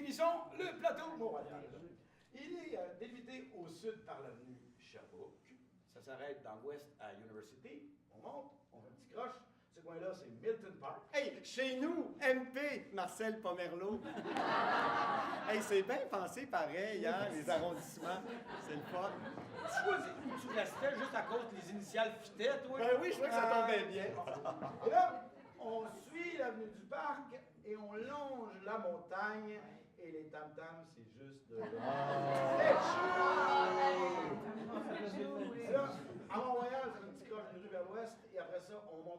définissons le plateau Mont-Royal. Il est délimité au sud par l'avenue Sherbrooke. Ça s'arrête dans l'ouest à University. On monte, on fait un petit croche. Ce coin-là, c'est Milton Park. Hey, chez nous, MP, Marcel Pomerleau. Hey, c'est bien pensé pareil, hein, les arrondissements. C'est le fun. Tu choisis où tu restais juste à cause des initiales fitaient, toi? Ben oui, je crois que ça tombait bien. Et là, on suit l'avenue du Parc et on longe la montagne. Et les tam-tams, c'est juste de là. Là, à Mont-Royal, c'est un petit croche d'une rue vers l'ouest. Et après ça, on monte,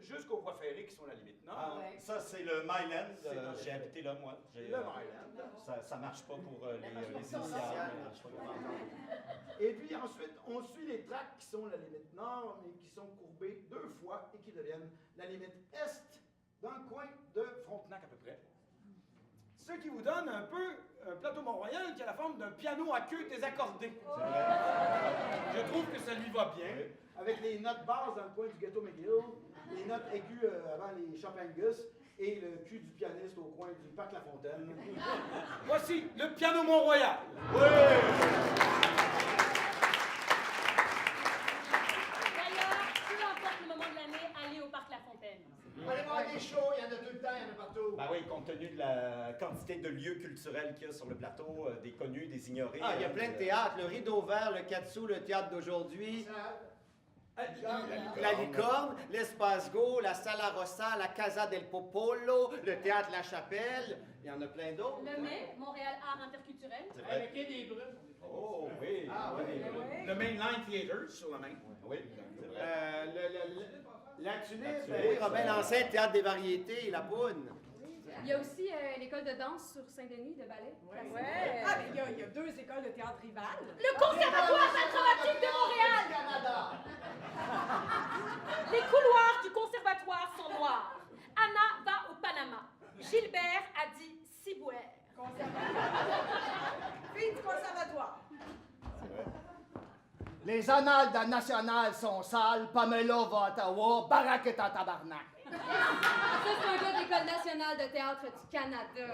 jusqu'aux voies ferrées qui sont la limite nord. Ah, ça, c'est le Myland. J'ai habité là, moi. Le Myland. Ça marche pas pour les initiales. Et puis ensuite, on suit les tracts qui sont la limite nord, mais qui sont courbés 2 fois et qui deviennent la limite est, dans le coin de Frontenac à peu près. Ce qui vous donne un peu un plateau Mont-Royal qui a la forme d'un piano à queue désaccordé. Je trouve que ça lui va bien. Avec les notes basses dans le coin du ghetto McGill, les notes aiguës avant les Chopin-Gus et le cul du pianiste au coin du Parc La Fontaine. Voici le piano Mont-Royal. D'ailleurs, peu importe le moment de l'année, allez au Parc La Fontaine. Allez voir des shows, il y en a tout le temps, il y en a partout. Ben oui, compte tenu de la quantité de lieux culturels qu'il y a sur le plateau, des connus, des ignorés. Ah, il y a plein de théâtres. Le Rideau Vert, le Katsu, le théâtre d'aujourd'hui. La Licorne, l'Espace Go, la Sala Rossa, la Casa del Popolo, le théâtre La Chapelle. Il y en a plein d'autres. Le mai, Montréal Art Interculturel. Avec des brumes. Oh, oui. Ah, oui. Le Mainline Theatre sur la main. Oui, c'est vrai. La Tulipe, Tulipe, oui, Robin Lancet, théâtre des variétés, La Poune. Il y a aussi l'école de danse sur Saint-Denis de ballet. Ouais. Ah, mais il y a 2 écoles de théâtre rivales. Le Conservatoire acrobatique de Montréal. Canada. Les couloirs du conservatoire sont noirs. Anna va au Panama. Gilbert a dit ciboire. Fille du conservatoire. Les annales de la nationale sont sales. Pamela va à Ottawa. Barack est en tabarnak. Ça, c'est un gars de l'École nationale de théâtre du Canada.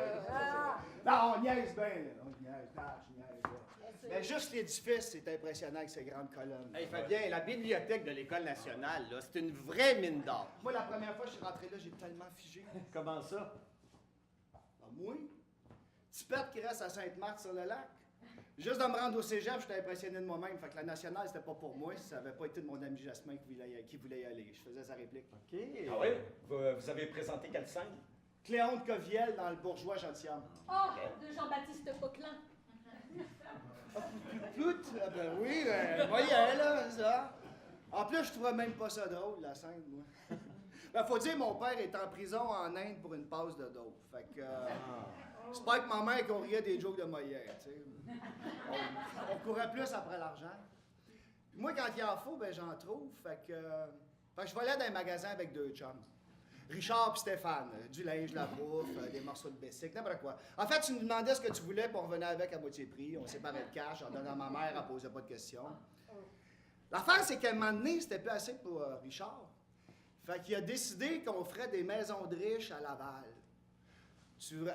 Non, on niaise bien, là. On niaise, je niaise. Mais juste l'édifice, c'est impressionnant avec ces grandes colonnes. Hey, Fabien, la bibliothèque de l'École nationale, là, c'est une vraie mine d'or. Moi, la première fois que je suis rentré là, j'ai tellement figé. Comment ça? Ah, moi? Tipette qui reste à Sainte-Marthe sur le lac. Juste de me rendre au cégep, j'étais impressionné de moi-même. Fait que la nationale, c'était pas pour moi si ça avait pas été de mon ami Jasmin qui voulait y aller. Je faisais sa réplique. OK. Ah oui? Vous avez présenté quelle scène? Cléonte Coviel dans Le Bourgeois Gentilhomme. Oh, de Jean-Baptiste Poquelin. Plout? Ah ben oui, voyez, là, ça. En plus, je trouvais même pas ça drôle, la scène, moi. Ben, faut dire, mon père est en prison en Inde pour une passe de dope. Fait que... c'est pas que ma mère qu'on riait des jokes de Molière, tu sais. On courait plus après l'argent. Puis moi, quand il en faut, ben j'en trouve. Fait que je volais dans un magasin avec 2 chums. Richard et Stéphane. Du linge, de la bouffe, des morceaux de bessic, n'importe quoi. En fait, tu nous demandais ce que tu voulais, puis on revenait avec à moitié prix. On séparait le cash, en donnant à ma mère, elle posait pas de questions. L'affaire, c'est qu'à un moment donné, c'était plus assez pour Richard. Fait qu'il a décidé qu'on ferait des maisons de riches à Laval. Tu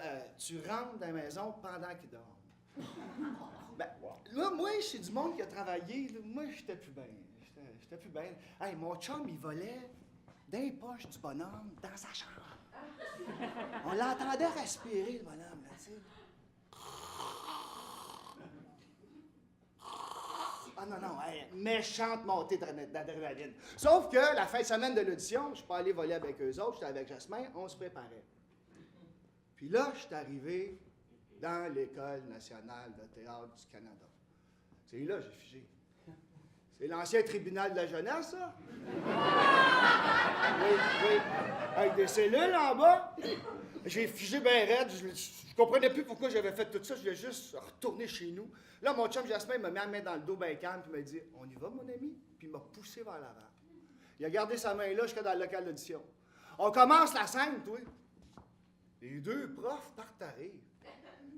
rentres dans la maison pendant qu'ils dorment. Ben, là, moi, c'est du monde qui a travaillé. Là, moi, j'étais plus bien. J'étais plus bien. Hey, mon chum, il volait dans les poches du bonhomme dans sa chambre. On l'entendait respirer, le bonhomme, là, tu sais. Ah non, hey, méchante montée d'adrénaline. Sauf que la fin de semaine de l'audition, je suis pas allé voler avec eux autres, j'étais avec Jasmin, on se préparait. Puis là, je suis arrivé dans l'École nationale de théâtre du Canada. C'est là j'ai figé. C'est l'ancien tribunal de la jeunesse, ça? Oui. Avec des cellules en bas. J'ai figé bien raide. Je comprenais plus pourquoi j'avais fait tout ça. Je voulais juste retourner chez nous. Là, mon chum Jasmin m'a mis la main dans le dos bien calme puis m'a dit « On y va, mon ami? » Puis il m'a poussé vers l'avant. Il a gardé sa main là jusqu'à dans le local d'audition. On commence la scène, toi. Les 2 profs partent à rire.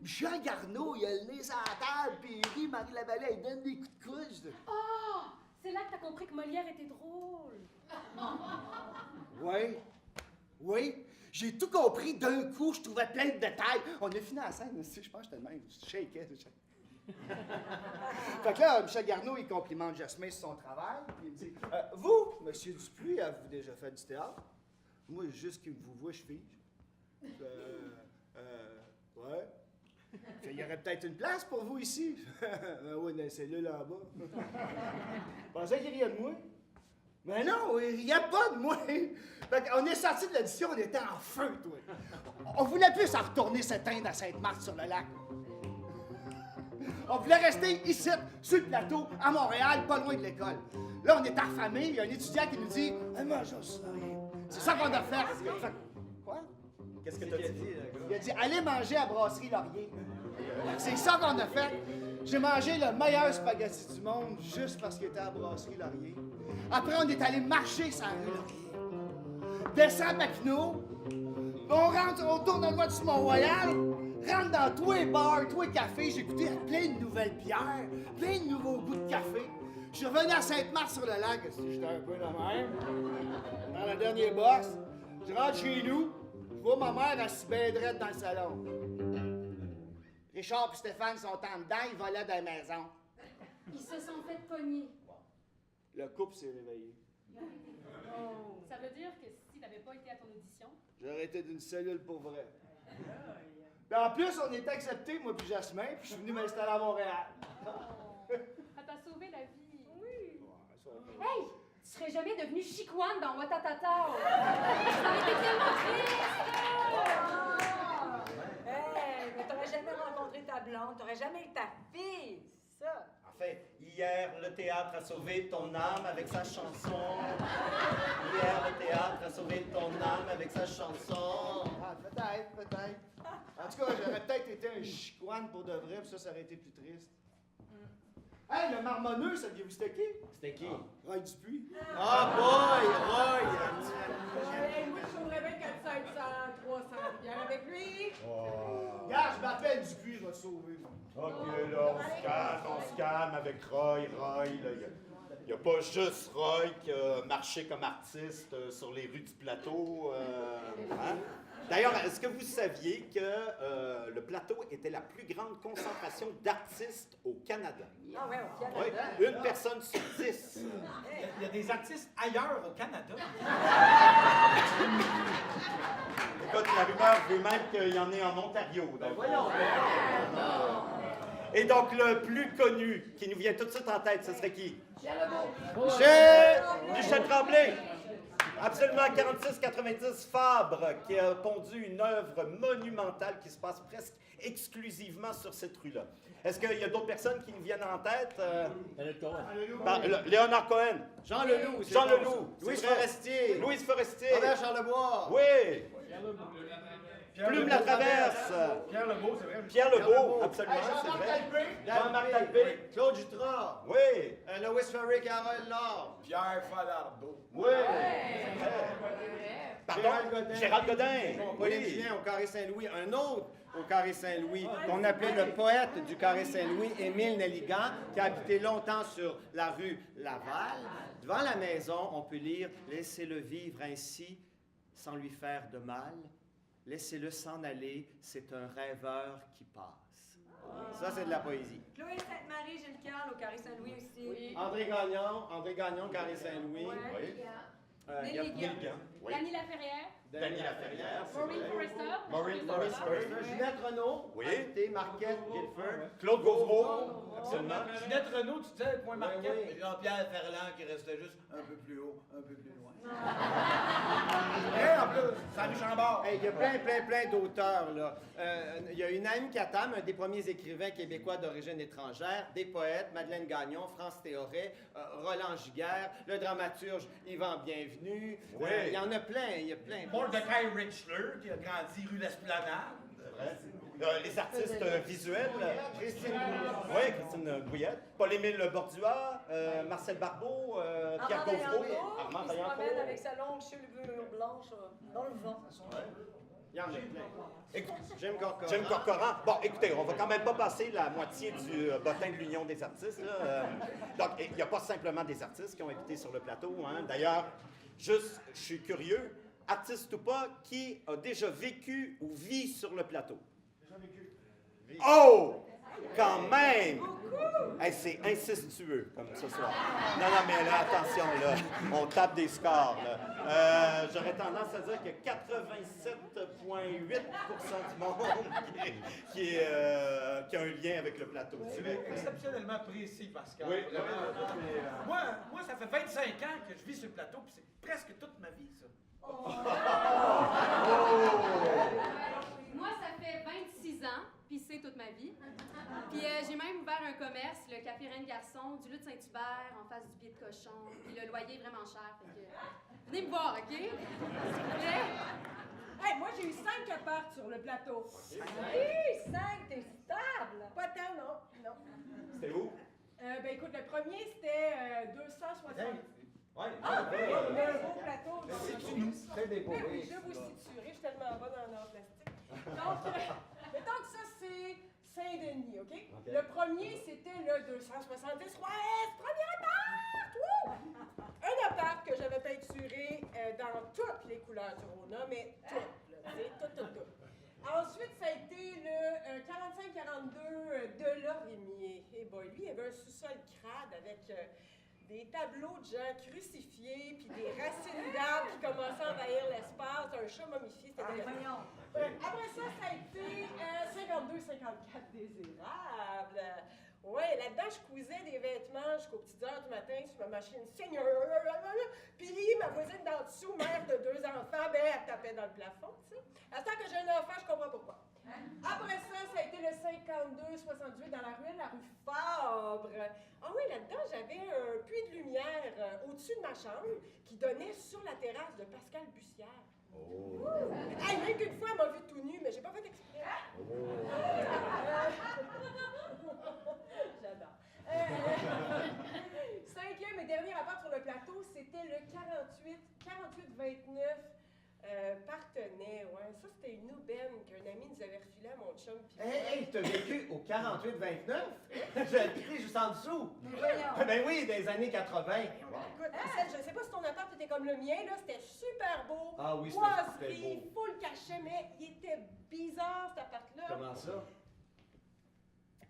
Michel Garneau, il a le nez sur la table, puis il rit, Marie Lavallée, il donne des coups de couche. Oh, c'est là que t'as compris que Molière était drôle. Oui. J'ai tout compris d'un coup, je trouvais plein de détails. On a fini la scène aussi, je pense que j'étais le même, je shakeais. Fait que là, Michel Garneau, il complimente Jasmin sur son travail. Il me dit vous, monsieur Dupuis, avez-vous déjà fait du théâtre? Moi, juste que vous voyez, je fige. Ouais. Il y aurait peut-être une place pour vous ici. Oui, dans les cellules là bas. Je pensais qu'il riait de moi. Mais non, il riait pas de moi. Fait qu'on est sorti de l'audition, on était en feu, toi. On voulait plus en retourner s'éteindre à Sainte-Marthe-sur-le-Lac. On voulait rester ici, sur le plateau, à Montréal, pas loin de l'école. Là, on est affamés, il y a un étudiant qui nous dit « mange ça, rien. » C'est ça qu'on a fait. Quoi? Qu'est-ce que t'as dit? Il a dit « Allez manger à Brasserie Laurier. » C'est ça qu'on a fait. J'ai mangé le meilleur spaghetti du monde juste parce qu'il était à Brasserie Laurier. Après, on est allé marcher sur la rue Laurier. Descend Papineau. On tourne à droite sur Mont-Royal. Rentre dans tous les bars, tous les cafés. J'ai goûté à plein de nouvelles bières, plein de nouveaux goûts de café. Je suis revenu à Sainte-Marthe-sur-le-Lac. J'étais un peu de même. Dans le dernier boss. Je rentre chez nous. Je vois ma mère assise bien droite dans le salon. Richard et Stéphane sont en dedans, ils volaient dans la maison. Ils se sont fait pogner. Le couple s'est réveillé. Ça veut dire que si t'avais pas été à ton audition, J'aurais été d'une cellule pour vrai. Ben en plus, on était acceptés, moi puis Jasmin, puis je suis venu m'installer à Montréal. ça t'a sauvé la vie. Oui. Hey! Tu serais jamais devenu chicoine dans Watatata! Ça aurait été tellement triste! Hey, mais t'aurais jamais rencontré ta blonde, t'aurais jamais eu ta fille, c'est ça. En fait, hier, le théâtre a sauvé ton âme avec sa chanson. Hier, le théâtre a sauvé ton âme avec sa chanson. Ah, peut-être. En tout cas, j'aurais peut-être été un chicoine pour de vrai, puis ça aurait été plus triste. Hey, le marmonneux, saviez-vous c'était qui? C'était qui? Roy Dupuis. Ah, boy, Roy! Hey, moi, je trouverais bien 400, 300 bières avec lui. Regarde, je m'appelle Dupuis, je vais te sauver. Moi. OK, là, on se calme avec Roy. Il n'y a pas juste Roy qui a marché comme artiste sur les rues du plateau. Hein? D'ailleurs, est-ce que vous saviez que le plateau était la plus grande concentration d'artistes au Canada? Ah ouais, au Canada. Oui, une personne sur 10. Il y a des artistes ailleurs au Canada. Écoute, la rumeur veut même qu'il y en ait en Ontario. Donc. Voyons. Et donc, le plus connu qui nous vient tout de suite en tête, ce serait qui? Michel Tremblay. Absolument, 46-90, Fabre, qui a pondu une œuvre monumentale qui se passe presque exclusivement sur cette rue-là. Est-ce qu'il y a d'autres personnes qui nous viennent en tête? Léonard Cohen. Jean Leloup. Jean Leloup. Louise c'est vrai. Forestier. Louise Forestier. Robert Charlebois. Oui. Plume la traverse. Pierre Lebeau, c'est vrai. Pierre Lebeau, absolument, Hey, c'est Jean-Marc vrai. Talbé. Jean-Marc Talbé. Claude Jutras. Oui. Louis Ferry, Carole Laure. Pierre Falardeau. Oui. Pardon? Gérald Godin. Pauline Julien au Carré Saint-Louis. Un autre au Carré Saint-Louis, qu'on appelait le poète du Carré Saint-Louis, Émile Nelligan, qui a habité longtemps sur la rue Laval. Devant la maison, on peut lire « Laissez-le vivre ainsi, sans lui faire de mal. Laissez-le s'en aller, c'est un rêveur qui passe. » Ça, c'est de la poésie. Chloé Sainte-Marie, Gilles Carle, au Carré Saint-Louis aussi. André Gagnon, Carré Saint-Louis. Ouais. Il y a Nelligan. Oui. Dany Laferrière, Dany Laferrière. c'est Maureen vrai. Forrester. Maureen Forrester. Ginette Renault. Oui. Habité Marquette, Guilford. Claude Gauvreau. Absolument. Ginette Renault, tu sais, point marqué. Oui, oui. Jean-Pierre Ferland qui restait juste un peu plus haut, un peu plus loin. Et en plus, Salut Chambord. Hey, il y a plein d'auteurs, là. Il y a une Naïm Katam, un des premiers écrivains québécois d'origine étrangère, des poètes, Madeleine Gagnon, France Théoret, Roland Giguère, le dramaturge Yvan Bienvenu. Oui. Il y en a plein, il y a plein. Mordecai Richler, qui a grandi rue l'Esplanade. Les artistes visuels. Christine Oui, Christine Bouillette. Paul-Émile Bordua, Marcel Barbeau, Pierre Armand Gauvreau. Vaillancourt, Armand qui se promène Vaillancourt. avec sa longue chevelure blanche dans le vent. Il y en a plein. Écoute, Jim Corcoran. Jim Corcoran. Bon, écoutez, on va quand même pas passer la moitié du bottin de l'Union des artistes. Là. Donc, il n'y a pas simplement des artistes qui ont habité sur le plateau. Hein. D'ailleurs, juste, je suis curieux, artiste ou pas, qui a déjà vécu ou vit sur le plateau? Déjà vécu. Oh! Quand même! Hey, c'est incestueux, comme ce soir. Non, mais là, attention, là, on tape des scores, là. J'aurais tendance à dire que 87,8% du monde qui a un lien avec le plateau. C'est exceptionnellement précis, Pascal. Oui, Moi, ça fait 25 ans que je vis sur le plateau, puis c'est presque toute ma vie, ça. Moi, ça fait 26 ans, puis c'est toute ma vie. Puis j'ai même ouvert un commerce, le Café Reine Garçon, du Lutte Saint-Hubert, en face du pied de cochon. Puis le loyer est vraiment cher, fait que venez me voir, OK? S'il vous plaît. Hey, moi, j'ai eu 5 apparts sur le plateau. Oui, 5, t'es stable. Pas tant, non. C'était où? Ben écoute, le premier, c'était 260. Ouais. Ah oui, il y a un beau plateau. C'est des beaux Oui, riches, je vous ça. situerai, je suis tellement bonne en art plastique. Donc, mettons que ça, c'est Saint-Denis, OK? Le premier, c'était le 270 Ouest, premier appart! Wouh! Un appart que j'avais peinturé dans toutes les couleurs du Rona, mais toutes, là, tu sais, tout. Ensuite, ça a été le 45-42 de Lorimier. Et boy, lui, il avait un sous-sol crade avec des tableaux de gens crucifiés, puis des racines d'arbres qui commençaient à envahir l'espace, un chat momifié, c'était dégueulasse. Après ça, ça a été 52-54 désirables. Ouais, là-dedans, je cousais des vêtements jusqu'aux petites heures du matin sur ma machine Seigneur. Puis ma voisine d'en dessous, mère de 2 enfants, ben, elle tapait dans le plafond, tu sais. À ce temps que j'ai un enfant, je comprends pourquoi. Après ça, ça a été le 52-68 dans la rue Fabre. Ah oui, là-dedans, j'avais un puits de lumière au-dessus de ma chambre qui donnait sur la terrasse de Pascal Bussière. Oh. Hey, même qu'une fois, elle m'a vu tout nu, mais j'ai pas fait exprès. J'adore. 5e et dernier rapport sur le plateau, c'était le 48-29 Partenay. Ouais, ça, c'était une aubaine qu'un ami nous avait refilé à mon chum. Hey, t'as vécu au 48-29? J'ai habité juste en dessous. Ben oui, des années 80. Écoute, Marcel, je sais pas si ton appart était comme le mien, là, c'était super beau. Ah oui, c'était boiserie, super beau. full cachet, mais il était bizarre, cet appart-là. Comment ça?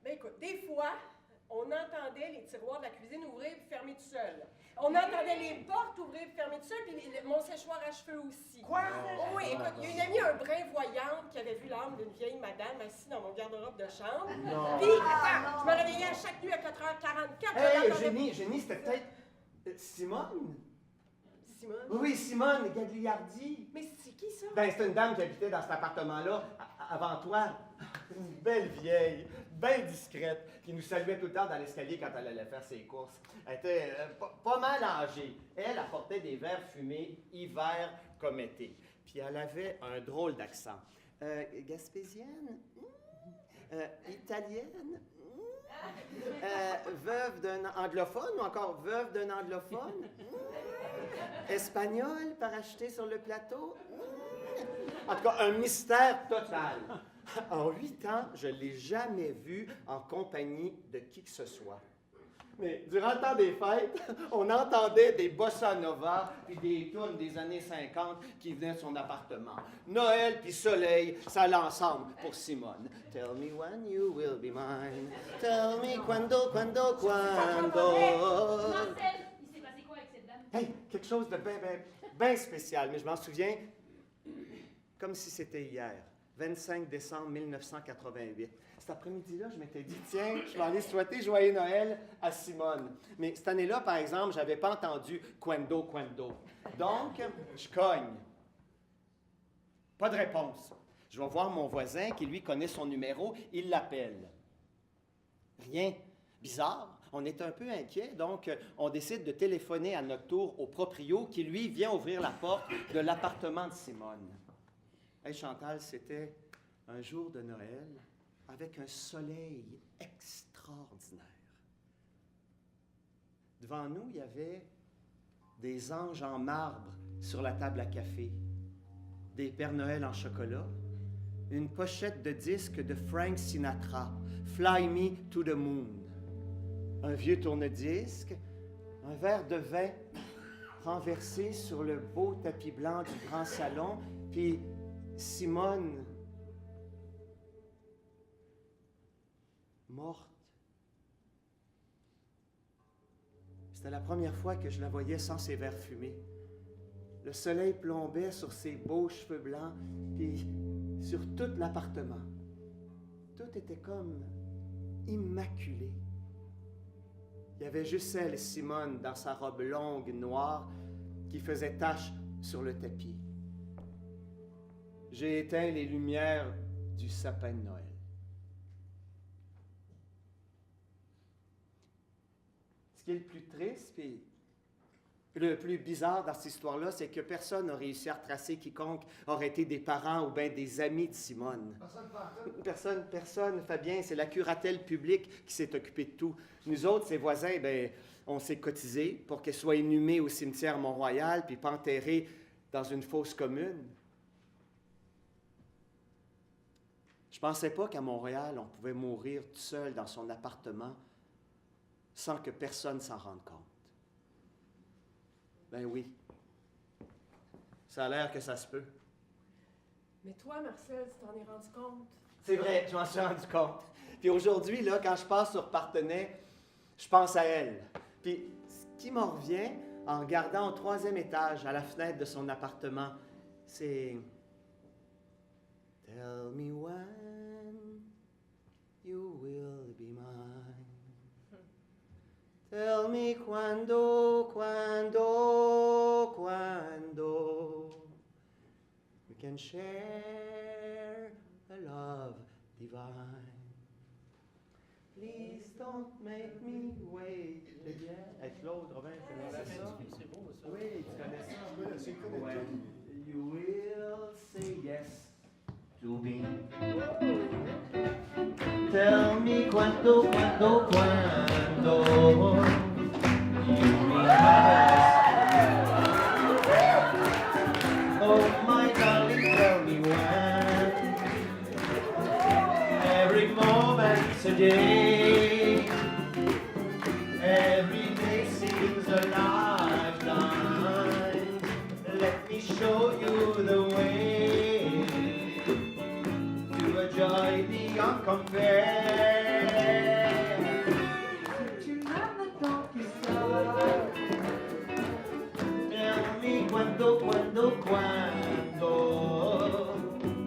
Ben écoute, des fois, on entendait les tiroirs de la cuisine ouvrir et fermer tout seul. On entendait les portes ouvrir et fermer tout seul, puis mon séchoir à cheveux aussi. Quoi? Oh oui, écoute, il y a une amie, un brin voyante, qui avait vu l'âme d'une vieille madame assise dans mon garde-robe de chambre. Non. Puis, attends, je me réveillais à chaque nuit à 4h44. Hey, Génie, c'était peut-être Simone? Simone? Oui, Simone Gagliardi. Mais c'est qui ça? Ben, c'est une dame qui habitait dans cet appartement-là avant toi. Une belle vieille, bien discrète, qui nous saluait tout le temps dans l'escalier quand elle allait faire ses courses. Elle était pas mal âgée. Elle apportait des verres fumés, hiver comme été. Puis elle avait un drôle d'accent. Gaspésienne? Italienne? Veuve d'un anglophone ou encore veuve d'un anglophone? Espagnol parachuté sur le plateau? En tout cas, un mystère total. En 8 ans, je ne l'ai jamais vue en compagnie de qui que ce soit. Mais durant le temps des fêtes, on entendait des bossa nova puis des tunes des années 50 qui venaient de son appartement. Noël puis soleil, ça allait ensemble pour Simone. Tell me when you will be mine. Tell me quando. Marcel, il s'est passé quoi avec cette dame? Hey, quelque chose de bien spécial, mais je m'en souviens comme si c'était hier. 25 décembre 1988. Cet après-midi-là, je m'étais dit, tiens, je vais aller souhaiter Joyeux Noël à Simone. Mais cette année-là, par exemple, je n'avais pas entendu Quando. Donc, je cogne. Pas de réponse. Je vais voir mon voisin qui, lui, connaît son numéro. Il l'appelle. Rien. Bizarre. On est un peu inquiet, donc on décide de téléphoner à notre tour au proprio qui, lui, vient ouvrir la porte de l'appartement de Simone. Hey Chantal, c'était un jour de Noël avec un soleil extraordinaire. Devant nous, il y avait des anges en marbre sur la table à café, des Pères Noël en chocolat, une pochette de disques de Frank Sinatra, Fly Me to the Moon, un vieux tourne-disque, un verre de vin renversée sur le beau tapis blanc du grand salon, puis Simone, morte. C'était la première fois que je la voyais sans ses verres fumés. Le soleil plombait sur ses beaux cheveux blancs, puis sur tout l'appartement. Tout était comme immaculé. Il y avait juste elle, Simone, dans sa robe longue, noire, qui faisait tache sur le tapis. J'ai éteint les lumières du sapin de Noël. Ce qui est le plus triste, puis le plus bizarre dans cette histoire-là, c'est que personne n'a réussi à retracer quiconque aurait été des parents ou bien des amis de Simone. Personne, Fabien. C'est la curatelle publique qui s'est occupée de tout. Nous autres, ses voisins, ben, on s'est cotisés pour qu'elle soit inhumée au cimetière Mont-Royal puis pas enterrée dans une fosse commune. Je pensais pas qu'à Montréal, on pouvait mourir tout seul dans son appartement sans que personne s'en rende compte. Ben oui. Ça a l'air que ça se peut. Mais toi, Marcel, tu t'en es rendu compte? C'est vrai, je m'en suis rendu compte. Puis aujourd'hui, là, quand je passe sur Partenay, je pense à elle. Puis ce qui m'en revient en regardant au 3e étage, à la fenêtre de son appartement, c'est... Tell me when you will be mine. Tell me quando we can share a love divine. Please don't make me wait again. Hey, Claude, Robin, tu connais ça? C'est beau, ça. Oui, tu connais ça? Ouais. You will say yes to me. Tell me quando you mean oh my darling, tell me when. Every moment's a day. Every day seems a lifetime. Let me show you the way to a joy beyond compare. To have the darkest side. Tell me quando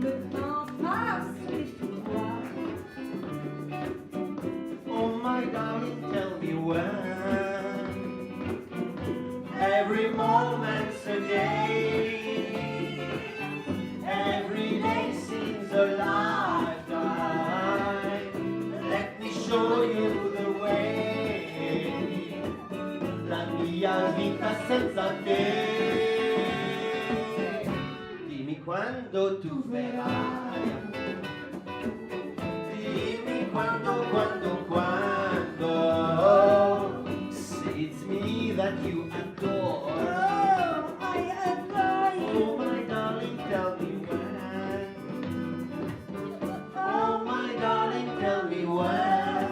le temps passe vite pour toi. Oh my darling, tell me when. Every moment's a day. Every day seems a lifetime. Let me show you the way. La mia vita senza te. Dimmi quando tu verrai. Dimmi quando. Say it's me that you adore. Oh, I adore you. Oh my darling, tell me when. Oh my darling, tell me when.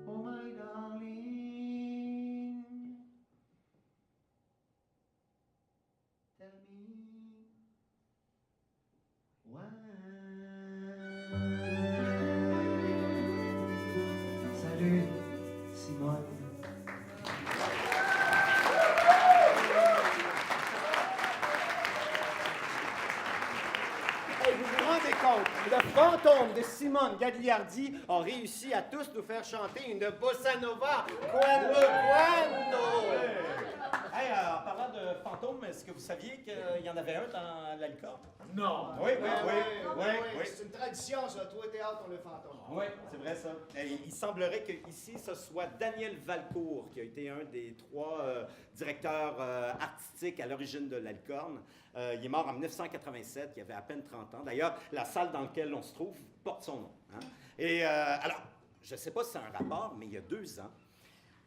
Oh my darling, tell me when. Salut, Simone. Hey, vous vous rendez compte, le fantôme de Simone Gagliardi a réussi à tous nous faire chanter une bossa nova. Quando. Hey, en parlant de fantômes, est-ce que vous saviez qu'il y en avait un dans la licorne? Non. Oui. C'est une tradition, ça. Toi, théâtre, on le fantôme. Oui, c'est vrai ça. Il semblerait qu'ici, ce soit Daniel Valcourt qui a été un des 3 directeurs artistiques à l'origine de la licorne. Il est mort en 1987, il avait à peine 30 ans. D'ailleurs, la salle dans laquelle on se trouve porte son nom. Hein? Et alors, je ne sais pas si c'est un rapport, mais il y a 2 ans,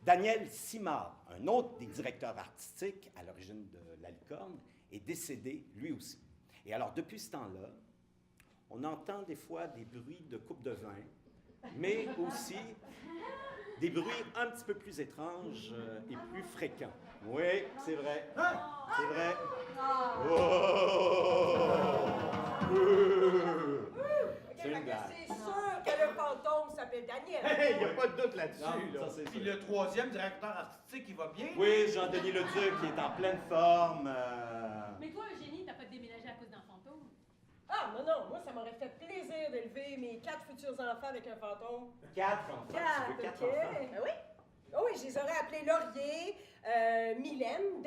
Daniel Simard, un autre des directeurs artistiques à l'origine de la licorne, est décédé lui aussi. Et alors, depuis ce temps-là, on entend des fois des bruits de coupe de vin, mais aussi des bruits un petit peu plus étranges et plus fréquents. Oui, c'est vrai. C'est vrai. C'est une blague. C'est sûr que le fantôme s'appelle Daniel. Il n'y a pas de doute là-dessus. Non, là. ça, c'est Puis sûr. le troisième directeur artistique, il va bien? Oui, Jean-Denis Leduc qui est en pleine forme. Mais toi, Eugénie, t'as pas déménagé à cause d'un fantôme? Ah, non, moi, ça m'aurait fait plaisir d'élever mes 4 futurs enfants avec un fantôme. 4 enfants. Tu veux 4 OK. enfants? Ben oui. Ah oui, je les aurais appelés Laurier, Mylène,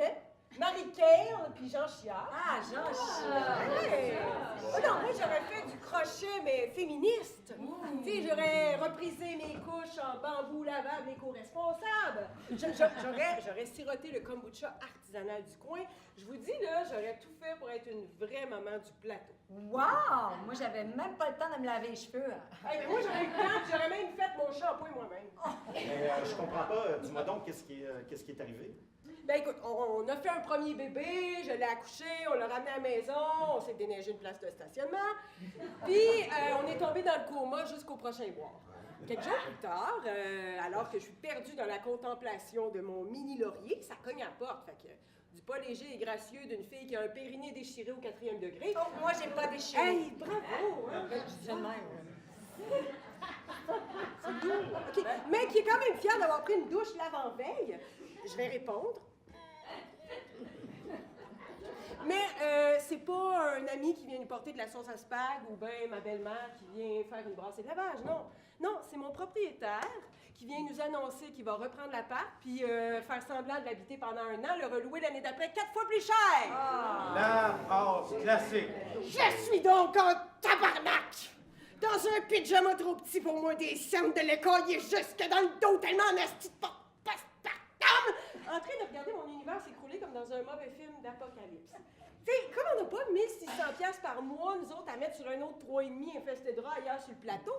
Marie-Claire, puis Jean Chiard. Ah, Jean Chiard. Ouais. Ah non, moi, j'aurais fait du crochet, mais féministe. Tu sais, j'aurais reprisé mes couches en bambou lavable éco-responsable. J'aurais siroté le kombucha artisanal du coin. Je vous dis, là, j'aurais tout fait pour être une vraie maman du plateau. Wow! Moi, j'avais même pas le temps de me laver les cheveux. Hey, mais moi, j'aurais eu le temps, puis j'aurais même fait mon shampoing moi-même. Mais je comprends pas. Dis-moi donc, qu'est-ce qui est arrivé? Ben écoute, on a fait un premier bébé, je l'ai accouché, on l'a ramené à la maison, on s'est déneigé une place de stationnement, puis on est tombé dans le coma jusqu'au prochain boire. Quelques jours plus tard, alors que je suis perdue dans la contemplation de mon mini laurier, ça cogne à la porte, fait que du pas léger et gracieux d'une fille qui a un périnée déchiré au 4e degré. Oh, moi, j'ai pas déchiré. Hey, bravo! Hein? Je dis de même. C'est doux. OK, mais qui est quand même fière d'avoir pris une douche l'avant-veille. Je vais répondre. Mais c'est pas un ami qui vient nous porter de la sauce à spag ou bien ma belle-mère qui vient faire une brassée de lavage, non. Non, c'est mon propriétaire qui vient nous annoncer qu'il va reprendre l'appart puis faire semblant de l'habiter pendant 1 an, le relouer l'année d'après 4 fois plus cher. La phrase classique. Je suis donc en tabarnak! Dans un pyjama trop petit pour moi, des scènes de l'école, il est jusque dans le dos tellement en asti de en train de regarder mon univers s'écrouler comme dans un mauvais film d'apocalypse. Tu sais, comme on n'a pas 1600$ par mois, nous autres, à mettre sur un autre 3,5 infesté de rats ailleurs sur le plateau,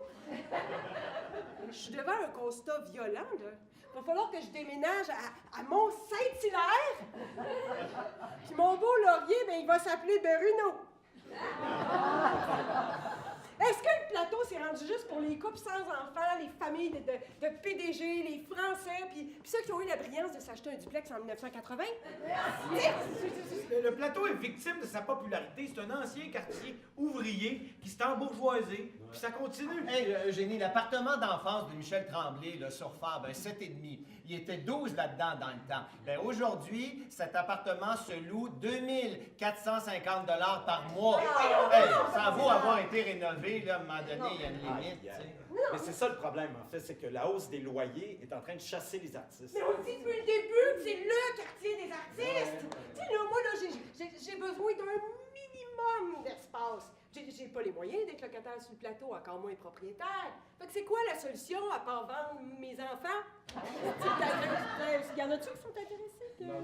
je suis devant un constat violent, là. Il va falloir que je déménage à Mont-Saint-Hilaire. Puis mon beau laurier, ben, il va s'appeler Bruno. Est-ce que le plateau s'est rendu juste pour les couples sans enfants, les familles de PDG, les Français, puis ceux qui ont eu la brillance de s'acheter un duplex en 1980? Le plateau est victime de sa popularité. C'est un ancien quartier ouvrier qui s'est embourgeoisé, puis ça continue. Hey, Eugénie, l'appartement d'enfance de Michel Tremblay, là, sur Fabre, 7,5. Il était 12 là-dedans dans le temps. Ben, aujourd'hui, cet appartement se loue 2450 $ par mois. Hey, ça vaut avoir été rénové, là, à un moment donné, il y a une limite, tu sais. Mais c'est ça le problème, en fait, c'est que la hausse des loyers est en train de chasser les artistes. Mais on le dit depuis le début que c'est le quartier des artistes! Tu sais, là, moi, là, j'ai besoin d'un minimum d'espace. J'ai pas les moyens d'être locataire sur le plateau, encore moins propriétaire. Fait que c'est quoi la solution à part vendre mes enfants? Il y en a-tu qui sont intéressés? Non.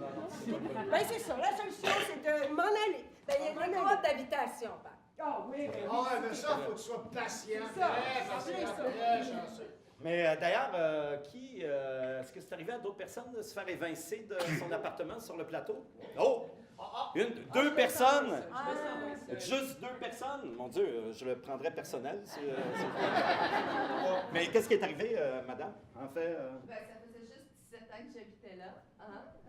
Ben c'est ça, la solution, c'est de m'en aller. Ben, il y a une Une d'habitation, Pat. Ah oui, ben Ah ouais, mais ça, faut que tu sois patient. C'est ça, Très c'est patient, ça. très chanceux. Mais d'ailleurs, est-ce que c'est arrivé à d'autres personnes de se faire évincer de son appartement sur le plateau? Oh! Deux personnes! Juste 2 personnes? Mon Dieu, je le prendrais personnel. Mais qu'est-ce qui est arrivé, madame? En fait... Ben, ça faisait juste 17 ans que j'habitais là,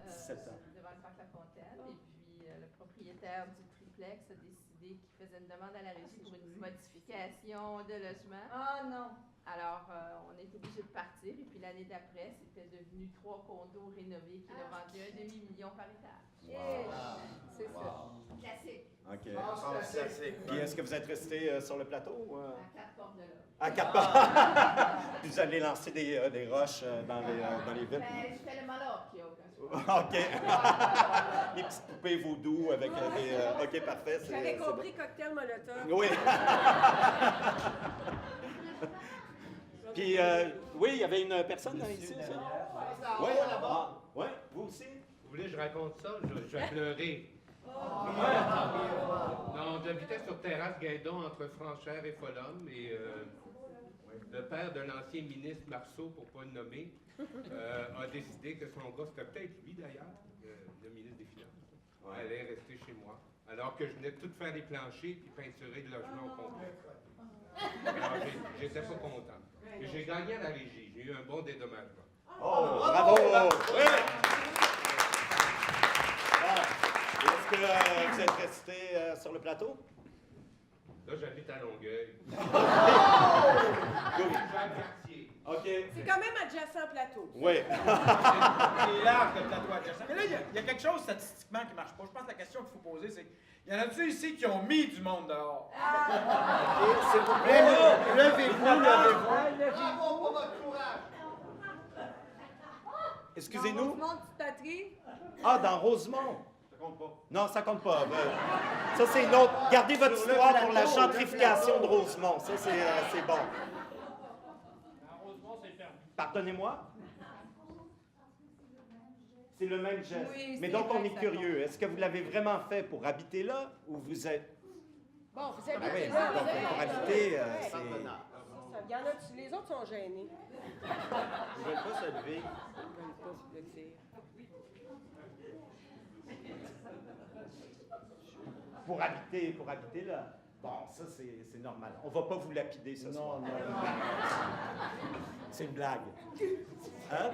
17 ans. devant le parc La Fontaine. Et puis, le propriétaire du triplex a décidé qu'il faisait une demande à la régie pour une modification de logement. Ah non. Alors, on est obligé de partir. Et puis, l'année d'après, c'était devenu 3 condos rénovés qu'il a vendus à 1,5 million par étage. C'est ça. Classique. OK. Classique. Puis est-ce que vous êtes resté sur le plateau? À 4 portes de là. À 4 portes? Puis vous allez lancer des roches dans les vitres? Ben, je fais le maloc, il n'y a aucun choix. OK. Les petites poupées vaudou avec des... OK, parfait. J'avais c'est compris cocktail molotov. bon. Oui. Puis, oui, il y avait une personne ici, ça? Oui, là-bas. Oui, vous aussi? Vous voulez que je raconte ça? Je vais pleurer. Non, j'habitais sur Terrasse Guindon entre Franchères et Folhomme et le père de l'ancien ministre Marceau, pour ne pas le nommer, a décidé que son gars, c'était peut-être lui d'ailleurs, le ministre des Finances, allait rester chez moi. Alors que je venais de tout faire les planchers puis peinturer le logement au complet. Alors j'étais pas content. Et j'ai gagné à la régie, j'ai eu un bon dédommagement. Oh, bravo! Oui! Est-ce que vous êtes resté sur le plateau? Là, j'habite à Longueuil. OK. C'est quand même adjacent plateau. Oui. C'est large, le plateau adjacent. Mais là, il y a quelque chose statistiquement qui marche pas. Je pense que la question qu'il faut poser, c'est y en a-tu ici qui ont mis du monde dehors? OK, s'il vous plaît, levez-vous, levez-vous. Bravo pour votre courage. Excusez-nous? Rosemont, petite patrie. Ah, dans Rosemont. Ça compte pas. Non, ça compte pas. Ça, c'est une autre. Gardez votre histoire pour la gentrification de Rosemont. Ça, c'est bon. Pardonnez-moi? C'est le même geste. Oui, Mais c'est donc, on vrai, est ça curieux. Est-ce que vous l'avez vraiment fait pour habiter là ou vous êtes... Bon, vous Ah habitez oui, là, donc, vous habitez pour là. habiter, Ouais. c'est... Ça, il y en a, les autres sont gênés. Ils veulent pas se lever. Pour habiter là. Bon, ça, c'est normal. On va pas vous lapider ce soir. Non. C'est une blague. Hein?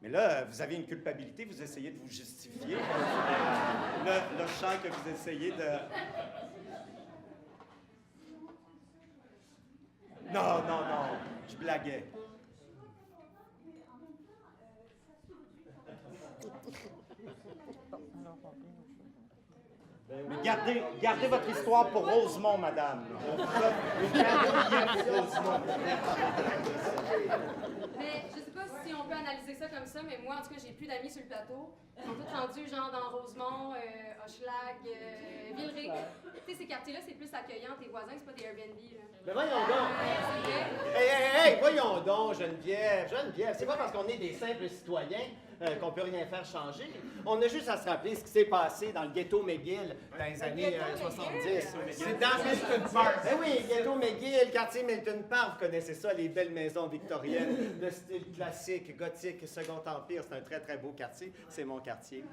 Mais là, vous avez une culpabilité, vous essayez de vous justifier. Là, je sens que vous essayez de... Non, je blaguais. Mais gardez votre histoire pour Rosemont, madame. On vous offre une carte de billet pour Rosemont. Mais je sais pas si on peut analyser ça comme ça, mais moi, en tout cas, j'ai plus d'amis sur le plateau. Ils sont tous rendus, genre, dans Rosemont, Hochelag, Villeray. Tu sais, ces quartiers-là, c'est plus accueillant. Tes voisins, c'est pas des Airbnb, là. Mais voyons donc! C'est vrai. Hey, voyons donc, Geneviève, c'est pas parce qu'on est des simples citoyens qu'on peut rien faire changer. On a juste à se rappeler ce qui s'est passé dans le ghetto McGill dans les années 70. C'est dans Milton Park. Eh oui, ghetto McGill, quartier Milton Park, vous connaissez ça, les belles maisons victoriennes, de style classique, gothique, Second Empire, c'est un très très beau quartier, c'est mon quartier.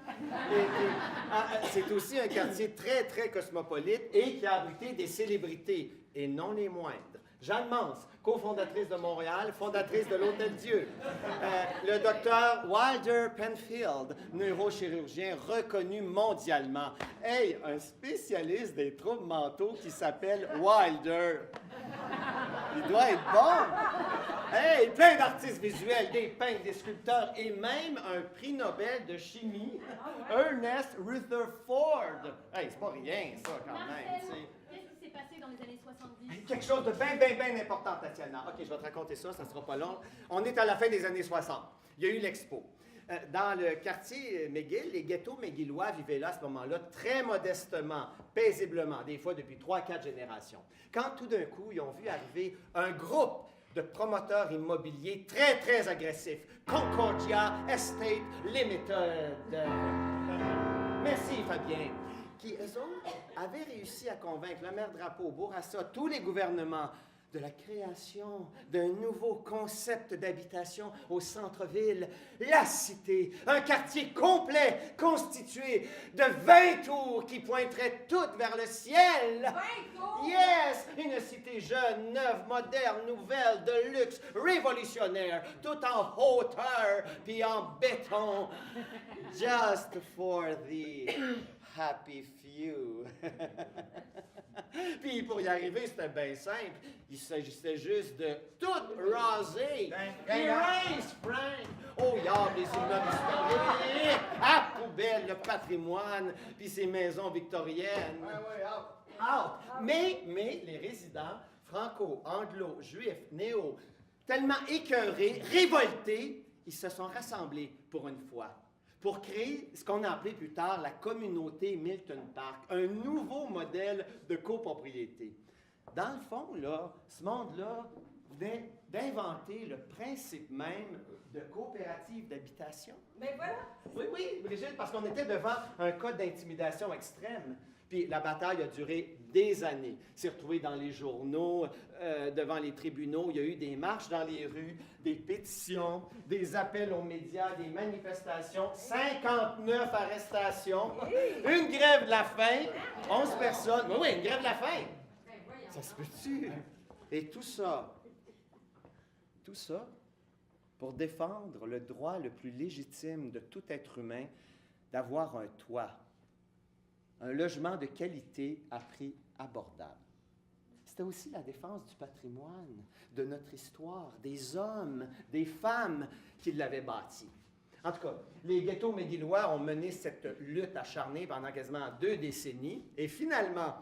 C'est aussi un quartier très très cosmopolite et qui a abrité des célébrités, et non les moindres. Jeanne Mance, cofondatrice de Montréal, fondatrice de l'Hôtel Dieu. Le docteur Wilder Penfield, neurochirurgien reconnu mondialement. Hey, un spécialiste des troubles mentaux qui s'appelle Wilder. Il doit être bon. Hey, plein d'artistes visuels, des peintres, des sculpteurs et même un prix Nobel de chimie, Ernest Rutherford. Hey, c'est pas rien, ça, quand même, tu sais. Qu'est-ce qui s'est passé dans les années 70? Quelque chose de bien important, Tatiana. OK, je vais te raconter ça, ça sera pas long. On est à la fin des années 60. Il y a eu l'Expo. Dans le quartier McGill, les ghettos McGillois vivaient là à ce moment-là très modestement, paisiblement, des fois depuis 3-4 générations. Quand tout d'un coup, ils ont vu arriver un groupe de promoteurs immobiliers très, très agressifs. Concordia Estate Limited. Merci, Fabien. Qui, eux autres, avaient réussi à convaincre le maire Drapeau, Bourassa, tous les gouvernements de la création d'un nouveau concept d'habitation au centre-ville, la cité, un quartier complet constitué de 20 tours qui pointeraient toutes vers le ciel. 20 tours? Yes! Une cité jeune, neuve, moderne, nouvelle, de luxe, révolutionnaire, tout en hauteur puis en béton. Just for the happy few. Puis pour y arriver, c'était bien simple. Il s'agissait juste de tout raser. Erase, Frank! Oh, y'a les immeubles historiques! À poubelle, le patrimoine, puis ces maisons victoriennes. Out! Mais les résidents franco, anglo, juifs, néo, tellement écœurés, révoltés, ils se sont rassemblés pour une fois, pour créer ce qu'on a appelé plus tard la communauté Milton Park, un nouveau modèle de copropriété. Dans le fond, là, ce monde-là venait d'inventer le principe même de coopérative d'habitation. Mais voilà. Oui, Brigitte, parce qu'on était devant un cas d'intimidation extrême. Puis la bataille a duré des années. C'est retrouvé dans les journaux, devant les tribunaux. Il y a eu des marches dans les rues, des pétitions, des appels aux médias, des manifestations, 59 arrestations, une grève de la faim, 11 personnes. Oui, une grève de la faim. Ça se peut-tu? Et tout ça pour défendre le droit le plus légitime de tout être humain d'avoir un toit, un logement de qualité à prix abordable. C'était aussi la défense du patrimoine, de notre histoire, des hommes, des femmes qui l'avaient bâti. En tout cas, les ghettos McGillois ont mené cette lutte acharnée pendant quasiment 2 décennies et finalement,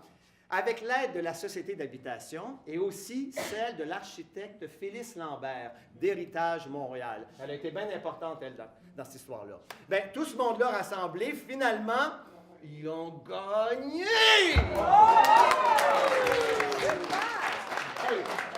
avec l'aide de la Société d'habitation et aussi celle de l'architecte Félix Lambert d'Héritage Montréal. Elle a été bien importante, elle, dans cette histoire-là. Bien, tout ce monde-là rassemblé, finalement, ils ont gagné!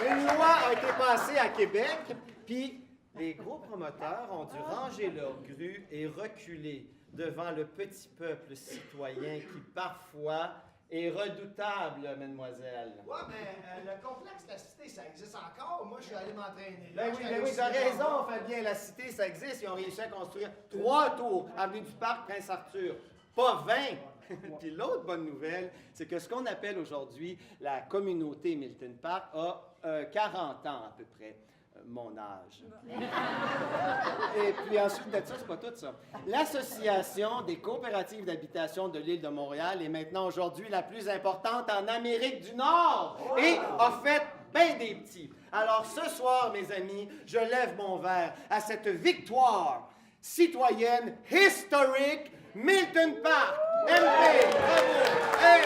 Une loi a été passée à Québec, puis les gros promoteurs ont dû ranger leurs grues et reculer devant le petit peuple citoyen qui, parfois, est redoutable, mademoiselle. Ouais, mais le complexe de la cité, ça existe encore. Moi, je suis allé m'entraîner. Ben oui, t'as raison, Fabien. La cité, ça existe. Ils ont réussi à construire 3 tours, avenue du Parc, Prince-Arthur. Pas 20! Puis l'autre bonne nouvelle, c'est que ce qu'on appelle aujourd'hui la communauté Milton Park a 40 ans à peu près. Mon âge. Et puis ensuite de ça, c'est pas tout ça. L'Association des coopératives d'habitation de l'île de Montréal est maintenant aujourd'hui la plus importante en Amérique du Nord et a fait bien des petits. Alors ce soir, mes amis, je lève mon verre à cette victoire citoyenne historique Milton Park. MP, bravo! Hey!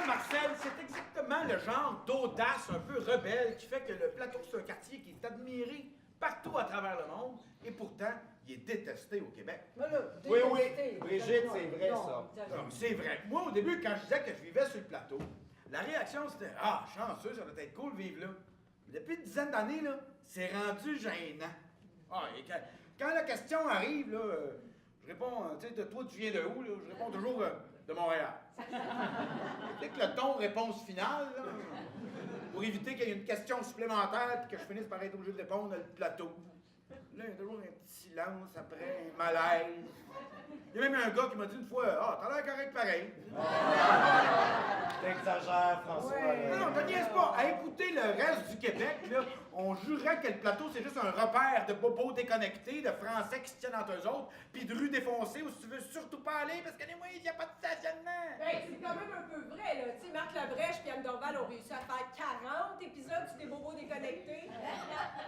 Marcel, c'est exactement le genre d'audace un peu rebelle qui fait que le plateau, c'est un quartier qui est admiré partout à travers le monde et pourtant, il est détesté au Québec. Oui, Brigitte, c'est vrai ça. Non, c'est vrai. Moi, au début, quand je disais que je vivais sur le plateau, la réaction c'était « Ah, chanceux, ça doit être cool de vivre là. » Depuis une dizaine d'années, là, c'est rendu gênant. Ah, et quand la question arrive, là, je réponds, tu sais, de toi, tu viens de où? Là? Je réponds toujours de Montréal. Dès que le ton réponse finale, là, pour éviter qu'il y ait une question supplémentaire et que je finisse par être obligé de répondre le plateau. Là, il y a toujours un petit silence après, un malaise. Il y a même un gars qui m'a dit une fois « Ah, t'as l'air correct pareil. » T'exagères, François. Ouais. Non, te niaise pas. À écouter le reste du Québec, là, on jurerait que le plateau, c'est juste un repère de bobos déconnectés, de Français qui se tiennent entre eux autres, puis de rues défoncées où tu veux surtout pas aller parce que les moyens, il n'y a pas de stationnement. Ben, c'est quand même un peu vrai, là. Tu sais, Marc Labrèche et Anne Dorval ont réussi à faire 40 épisodes sur des bobos déconnectés.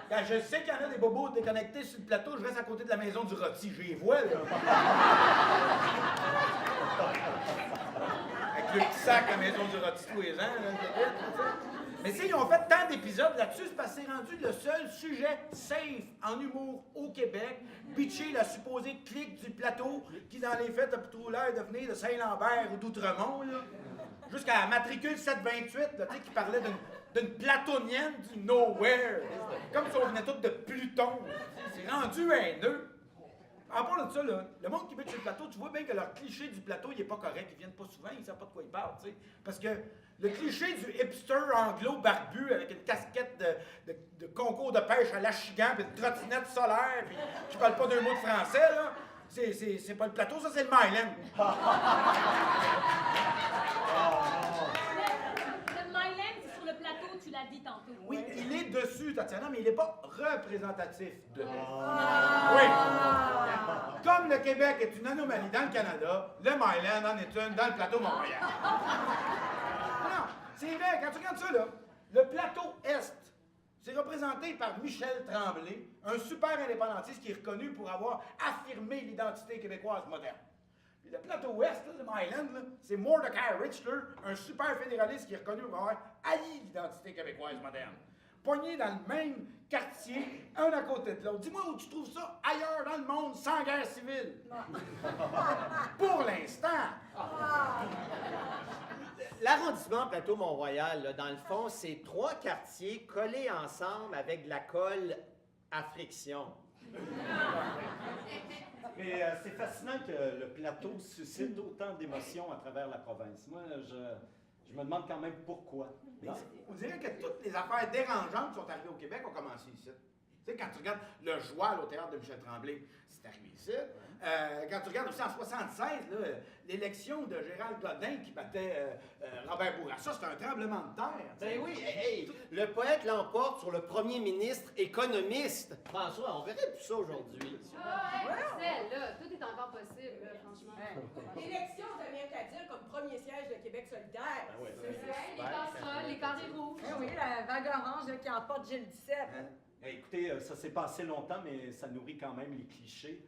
Quand je sais qu'il y en a des bobos déconnectés sur le plateau, je reste à côté de la maison du rôti. Je les vois, là. Avec le petit sac à la maison du rôti tous les ans, là, mais tu sais, ils ont fait tant d'épisodes là-dessus, c'est parce que c'est rendu le seul sujet safe en humour au Québec. Bitcher la supposée clique du plateau qui, dans les faits, a plutôt l'air de venir de Saint-Lambert ou d'Outremont, là. Jusqu'à la matricule 728, là, tu sais, qui parlait d'une platonienne du nowhere. Comme si on venait tous de Pluton. C'est rendu haineux. En part de ça, là, le monde qui vit sur le plateau, tu vois bien que leur cliché du plateau, il est pas correct. Ils viennent pas souvent, ils savent pas de quoi ils parlent, tu sais. Parce que le cliché du hipster anglo barbu avec une casquette de concours de pêche à l'Achigan, puis une trottinette solaire, puis qui parle pas d'un mot de français, là, c'est pas le plateau, ça c'est le Myland. Le Myland, c'est sur le plateau, tu l'as dit tantôt. Oui, il est dessus, Tatiana, mais il n'est pas représentatif de. Ah. Oui. Comme le Québec est une anomalie dans le Canada, le Myland en est une dans le plateau Montréal. Non, c'est vrai, quand tu regardes ça, là, le plateau Est, c'est représenté par Michel Tremblay, un super indépendantiste qui est reconnu pour avoir affirmé l'identité québécoise moderne. Puis le plateau Ouest, là, le Myland, là, c'est Mordecai Richler, un super fédéraliste qui est reconnu pour avoir haï l'identité québécoise moderne. Poignés dans le même quartier, un à côté de l'autre. Dis-moi où tu trouves ça ailleurs dans le monde sans guerre civile. Pour l'instant. L'arrondissement Plateau-Mont-Royal, là, dans le fond, c'est 3 quartiers collés ensemble avec de la colle à friction. Mais c'est fascinant que le plateau suscite autant d'émotions à travers la province. Moi, je me demande quand même pourquoi. On dirait que toutes les affaires dérangeantes qui sont arrivées au Québec ont commencé ici. Tu sais, quand tu regardes le Joie au théâtre de Michel Tremblay, c'est arrivé ici. Quand tu regardes aussi en 76, l'élection de Gérald Godin qui battait Robert Bourassa, c'est un tremblement de terre. Ben oui, hey, le poète l'emporte sur le premier ministre économiste. François, on verrait plus ça aujourd'hui. Marcel, là, tout est encore possible, là, franchement. L'élection devient à dire comme premier siège de Québec solidaire. Ben ouais. C'est ça, les casseroles, les carrés rouges. Eh oui, la vague orange là, qui emporte Gilles 17. Écoutez, ça s'est passé longtemps, mais ça nourrit quand même les clichés.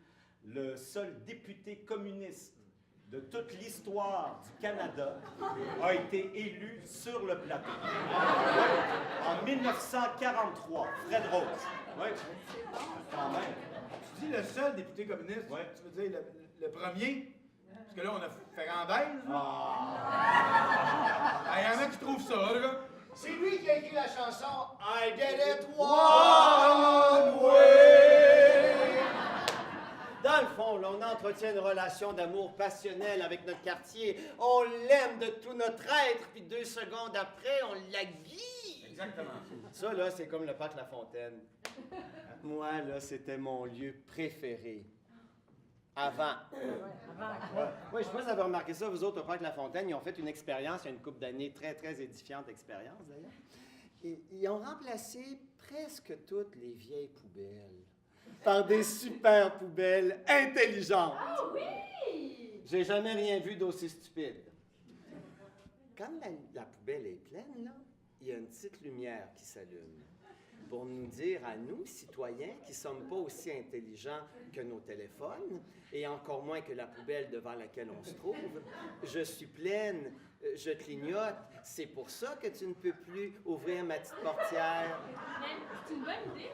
Le seul député communiste de toute l'histoire du Canada a été élu sur le plateau. En 1943, Fred Rose. Oui, quand même. Tu dis le seul député communiste, tu veux dire le premier? Parce que là, on a Ferrandez. Il y en a qui trouvent ça, là. C'est lui qui a écrit la chanson I Did It One Way. Dans le fond, là, on entretient une relation d'amour passionnel avec notre quartier. On l'aime de tout notre être, puis 2 secondes après, on l'haguit. Exactement. Ça, là, c'est comme le parc La Fontaine. Moi, là, c'était mon lieu préféré. Avant. Oui, je sais pas si vous avez remarqué ça, vous autres, au parc La Fontaine, ils ont fait une expérience, il y a une couple d'années, très, très édifiante expérience, d'ailleurs. Et ils ont remplacé presque toutes les vieilles poubelles par des super poubelles intelligentes. Ah oui! J'ai jamais rien vu d'aussi stupide. Quand la poubelle est pleine, là, il y a une petite lumière qui s'allume pour nous dire à nous, citoyens, qui ne sommes pas aussi intelligents que nos téléphones, et encore moins que la poubelle devant laquelle on se trouve, je suis pleine, je clignote, c'est pour ça que tu ne peux plus ouvrir ma petite portière. Même, c'est une bonne idée.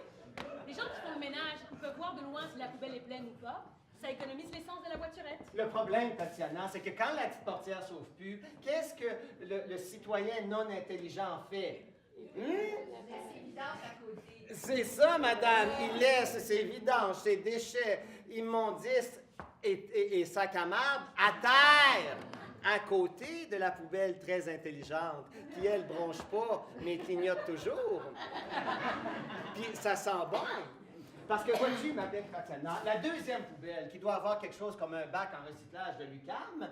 Les gens qui font le ménage, ils peuvent voir de loin si la poubelle est pleine ou pas. Ça économise l'essence de la voiturette. Le problème, Tatiana, c'est que quand la petite portière s'ouvre plus, qu'est-ce que le citoyen non intelligent fait? C'est vidange à côté. C'est ça, madame. Il laisse ses vidanges, ses déchets, immondices et sacs à marbre à terre, à côté de la poubelle très intelligente, qui, elle, bronche pas, mais clignote toujours. Puis ça sent bon. Parce que vois-tu, ma belle Tatiana, la deuxième poubelle, qui doit avoir quelque chose comme un bac en recyclage de l'UQAM,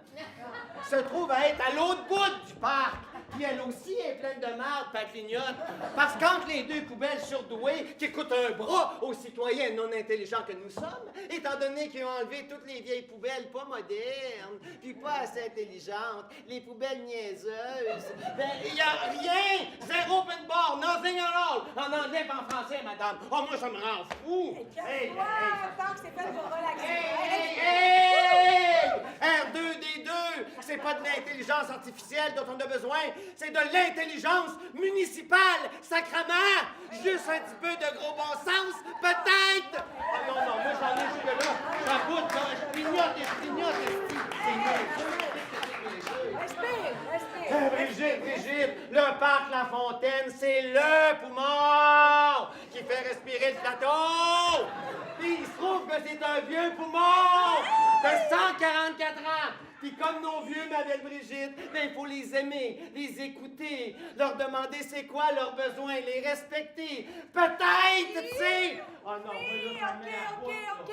se trouve à être à l'autre bout du parc. Puis elle aussi est pleine de marde, pas clignote. Parce qu'entre les deux poubelles surdouées, qui coûtent un bras aux citoyens non intelligents que nous sommes, étant donné qu'ils ont enlevé toutes les vieilles poubelles pas modernes, puis pas assez intelligentes, les poubelles niaiseuses, ben, il y a rien! Zéro open bar, nothing at all! En anglais et en français, madame. Oh, moi, ça me rend fou! Calme-toi, tant que c'est fait pour relaxer. Hey! R2D2, c'est pas de l'intelligence artificielle dont on a besoin, c'est de l'intelligence municipale, sacrement! Juste un petit peu de gros bon sens, peut-être! Oh non, moi j'en ai jusque-là, j'aboute, je clignote et je clignote, Respire. Brigitte, le parc La Fontaine, c'est le poumon qui fait respirer le plateau! Puis il se trouve que c'est un vieux poumon de 144 ans! Puis comme nos vieux, ma belle Brigitte, ben il faut les aimer, les écouter, leur demander c'est quoi leurs besoins, les respecter. Peut-être, tu sais! Oh non, OK,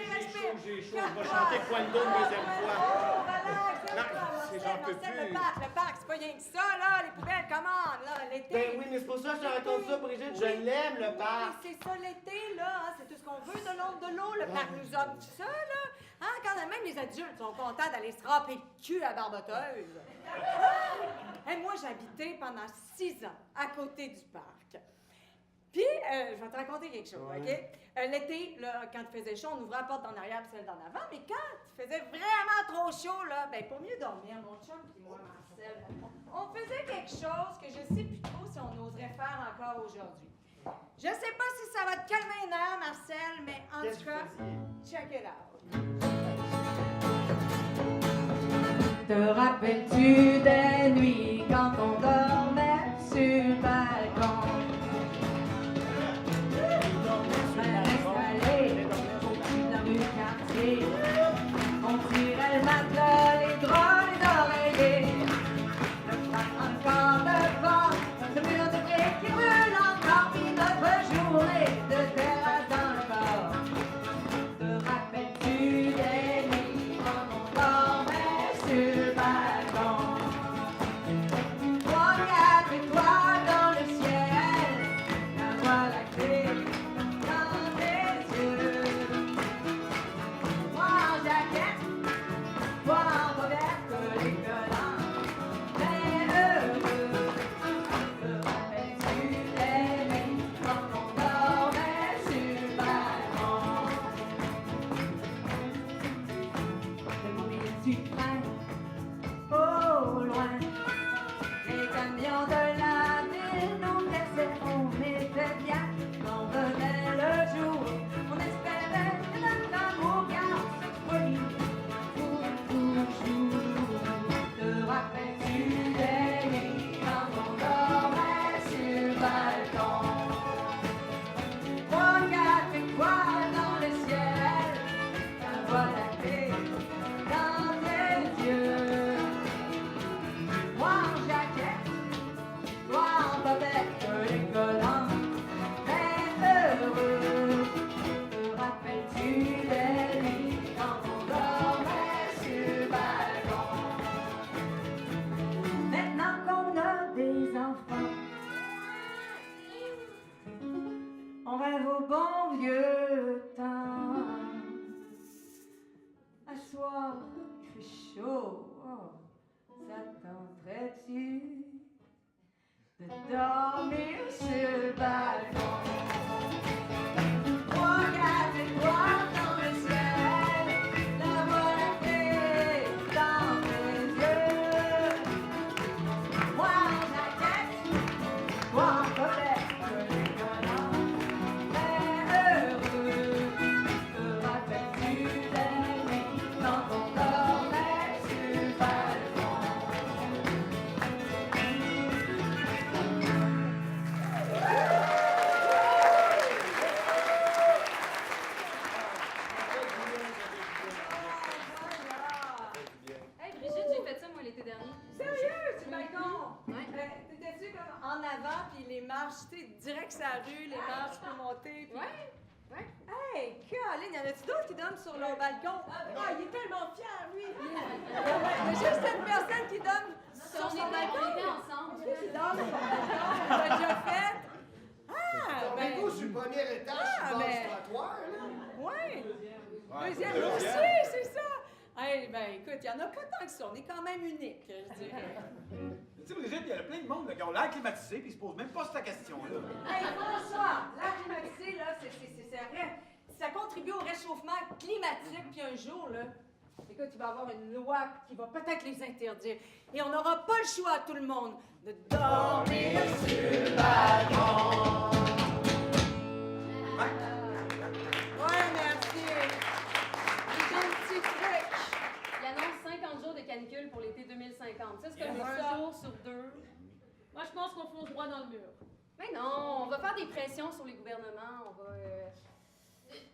respire. J'ai chaud, je vais chanter Quando une deuxième fois. Oh, relax, Non, j'en peux plus. Le parc, c'est pas rien que ça, là, les poubelles, commande, là, l'été. Ben oui, mais c'est pour ça que je te raconte ça, Brigitte, je l'aime, le parc. Oui, c'est ça, l'été, là, hein, c'est tout ce qu'on veut de l'eau, le parc nous offre tout ça, là. Hein, quand même les adultes sont contents d'aller se râper le cul à barboteuse. Hey, moi, j'habitais pendant 6 ans à côté du parc. Puis, je vais te raconter quelque chose, OK? L'été, là, quand il faisait chaud, on ouvrait la porte d'en arrière et celle d'en avant, mais quand il faisait vraiment trop chaud, là, ben pour mieux dormir, mon chum et moi, Marcel, on faisait quelque chose que je sais plus trop si on oserait faire encore aujourd'hui. Je sais pas si ça va te calmer les nerfs, Marcel, mais en tout cas, check it out. Te rappelles-tu des nuits quand on dormait sur le balcon? Installé au bout d'un rue quartier. bon vieux temps. À soir, il fait chaud, oh, ça tenterait-tu de dormir sur le balcon? Regarde étoiles dans le ciel, la volonté dans mes yeux. Moi en inquiète, toi en colère, mais heureux, te rappelles-tu des nuits quand on dormait sur le balcon? Hey Brigitte, j'ai fait ça moi l'été dernier. Sérieux, sur le balcon? Ouais. T'étais-tu comme en avant, puis les marches, tu sais, direct sur la rue, les marches, tu peux monter, puis... Ouais. Ouais. Hey, Caroline, y en a-tu d'autres qui dorment sur leur balcon? Ah, il est tellement fier, lui! Il y a juste cette personne qui dorme sur On son était balcon. ensemble. Qui dort sur son balcon? On l'a déjà fait. Ah, ben... Dormez-vous sur le premier étage, sur le bord du trottoir, là? Ouais. Ouais, Deuxième deuxième. aussi, c'est ça. Hey, ben écoute, il y en a pas tant que ça. On est quand même unique, je dirais. Tu sais, Brigitte, il y a plein de monde là, qui ont l'air climatisé puis ils se posent même pas cette question-là. Hey, François, l'air climatisé, là, c'est vrai. Ça contribue au réchauffement climatique, puis un jour, là, écoute, il va y avoir une loi qui va peut-être les interdire. Et on n'aura pas le choix, tout le monde, de dormir sur le balcon. Ouais, merci. J'ai un petit truc. Il annonce 50 jours de canicule pour l'été 2050. Ça, c'est comme Yeah. un jour sur deux. Moi, je pense qu'on fonce droit dans le mur. Mais non, on va faire des pressions sur les gouvernements, on va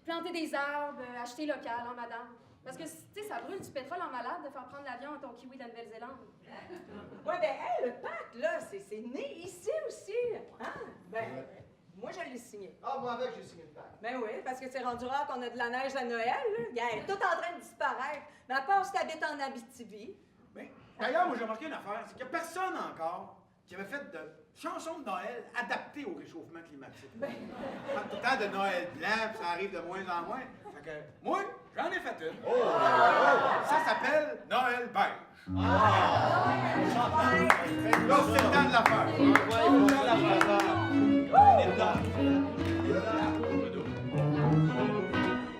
planter des arbres, acheter local, hein, madame. Parce que, tu sais, ça brûle du pétrole en malade de faire prendre l'avion à ton kiwi de la Nouvelle-Zélande. Ouais, ben, hey, le pacte, là, c'est né ici aussi. Hein? Ben, moi, je l'ai signé. Ah, moi avec, j'ai signé le pacte. Ben oui, parce que c'est rendu rare qu'on a de la neige à Noël, là. Elle est tout en train de disparaître. Mais à part si t'habites en Abitibi. Mais d'ailleurs, moi j'ai remarqué une affaire, c'est qu'il n'y a personne encore qui avait fait de chansons de Noël adaptées au réchauffement climatique. On parle tout le temps de Noël blanc, puis ça arrive de moins en moins. Fait que moi, j'en ai fait une. Ça s'appelle Noël beige. Donc c'est le temps de la faire.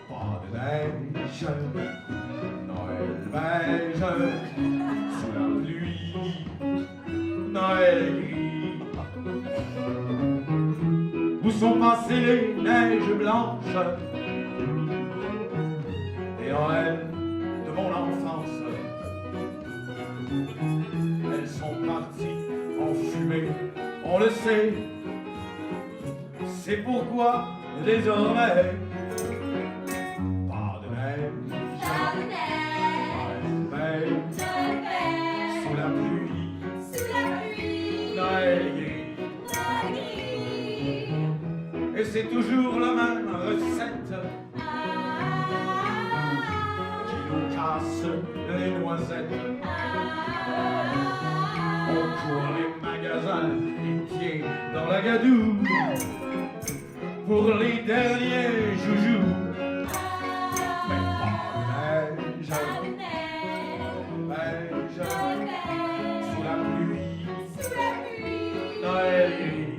Pas de neige, Noël beige, sous la pluie, Noël gris. Où sont passées les neiges blanches et Noël de mon enfance? Elles sont parties en fumée, on le sait. C'est pourquoi désormais pas de neige, Noël beige, sous la pluie, Noël gris. Et c'est toujours la même recette qui nous casse les noisettes. On court les magasins, les pieds dans la gadoue pour les derniers joujoux. Mais pas de neige, beige, sous la pluie, Noël gris.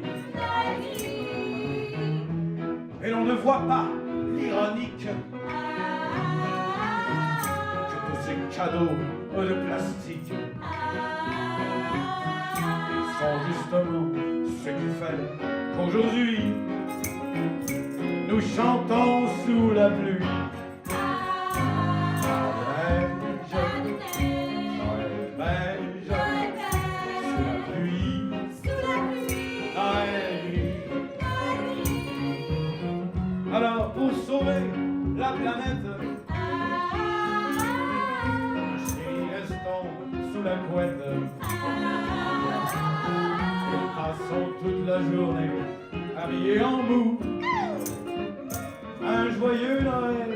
Et l'on ne voit pas l'ironique que tous ces cadeaux de plastique ils sont justement ce qui fait qu'aujourd'hui nous chantons sous la pluie. Noël beige, sous la pluie, Noël gris. Alors pour sauver la planète, ma chérie reste tombe sous la couette. Et passons toute la journée habillés en mou. Un joyeux Noël.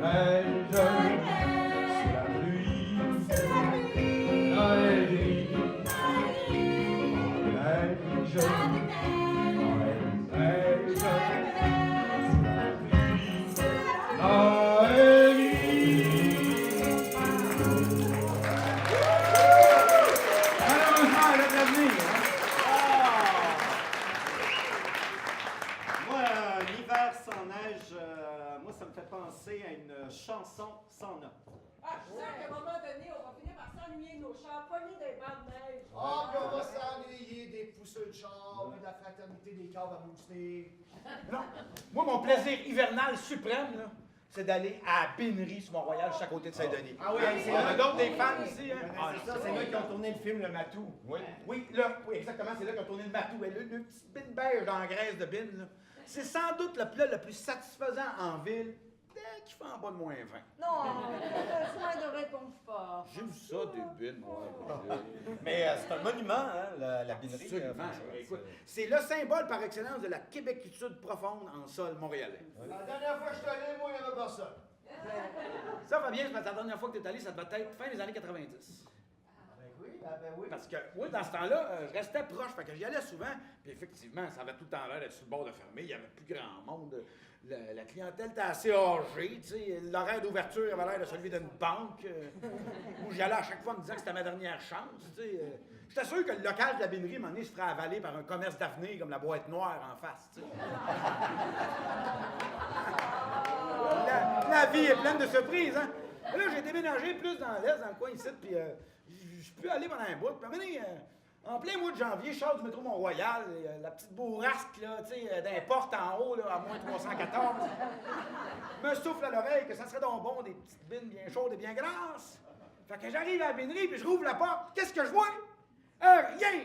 Noël beige, sous la pluie, Noël gris. chanson sans notes. Ah, je suis sûre qu'à un moment donné, on va finir par s'ennuyer de nos chars, pognés des bancs de neige. Ah, puis on va s'ennuyer des pousseux de char, puis de la fraternité des caves à mousseler. Non. Moi, mon plaisir hivernal suprême, là, c'est d'aller à la Bénerie sur Mont-Royal, juste à côté de Saint-Denis. Ah oui, c'est On a là. d'autres des fans ici, hein? Ah, C'est ça, c'est là qu'ils ont tourné le film Le Matou. Oui, oui, exactement, c'est là qu'on a tourné le Matou. Le petit bin beige dans la graisse de bin, là. C'est sans doute le plat le plus satisfaisant en ville, dès qu'il fait en bas de moins 20. Non, pas besoin de réconfort. J'aime ça, des bines, moi. Mais c'est un monument, hein, la binerie. Absolument. Écoute, c'est le symbole par excellence de la québéquitude profonde en sol montréalais. La dernière fois que je suis allé, moi, il n'y avait personne. Ça va bien, parce que la dernière fois que tu es allé, ça devait être fin des années 90. Ben oui. Parce que, oui, dans ce temps-là, je restais proche, fait que j'y allais souvent, puis effectivement, ça avait tout le temps l'air d'être sur le bord de fermer, il n'y avait plus grand monde. La clientèle était assez âgée, tu sais, l'horaire d'ouverture avait l'air de celui d'une banque, où j'y allais à chaque fois en me disant que c'était ma dernière chance, tu sais. J'étais sûr que le local de la Bénerie, à un moment donné, se ferait avaler par un commerce d'avenir comme la boîte noire en face, tu sais. La vie est pleine de surprises, hein. Là, j'ai déménagé plus dans l'est, dans le coin ici, puis je peux aller pendant un bout. Puis à un moment donné, en plein mois de janvier, je sors du métro Mont-Royal, la petite bourrasque, là, tu sais, d'un porte en haut, là, à moins 314. Me souffle à l'oreille que ça serait donc bon, des petites bines bien chaudes et bien grasses. Fait que j'arrive à la binerie, puis je rouvre la porte. Qu'est-ce que je vois? Rien!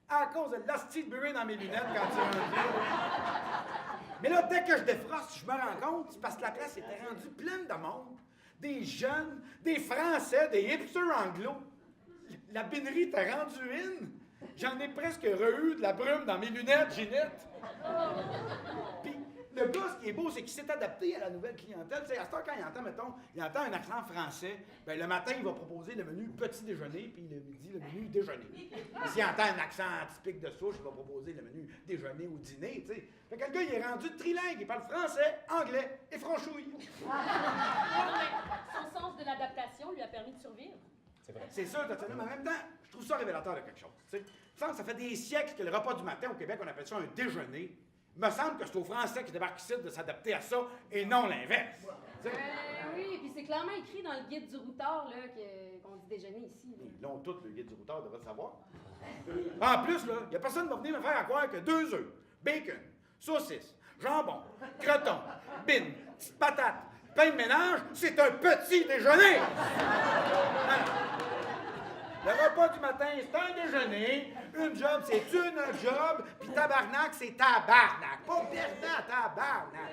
À cause de l'hostie de buée dans mes lunettes quand tu rentres. Mais là, dès que je défroste, je me rends compte, c'est parce que la place était rendue pleine de monde. Des jeunes, des Français, des hipsters anglo. La binerie était rendue in. J'en ai presque eu de la brume dans mes lunettes, Ginette. Puis le gars, ce qui est beau, c'est qu'il s'est adapté à la nouvelle clientèle. Tu sais, à ce temps, quand il entend, mettons, il entend un accent français, ben le matin, il va proposer le menu petit déjeuner, puis le midi, le menu déjeuner. S'il entend un accent typique de souche, il va proposer le menu déjeuner ou dîner, tu sais. Fait que le gars, il est rendu trilingue, il parle français, anglais et franchouille. Son sens de l'adaptation lui a permis de survivre. C'est sûr, Tatiana, mais en même temps, je trouve ça révélateur de quelque chose. Tu sais, ça fait des siècles que le repas du matin au Québec, on appelle ça un déjeuner. Il me semble que c'est aux Français qui débarquent ici de s'adapter à ça et non l'inverse. Oui, et puis c'est clairement écrit dans le guide du routard là, qu'on dit déjeuner ici. Là. Ils l'ont tous, le guide du routard, devrait le savoir. En plus, il n'y a personne qui va venir me faire croire que 2 œufs, bacon, saucisse, jambon, croton, bine, petite patate, pain de ménage, c'est un petit déjeuner! Le repas du matin, c'est un déjeuner. Une job, c'est une job. Puis tabarnak, c'est tabarnak. Pas Bernard, tabarnak.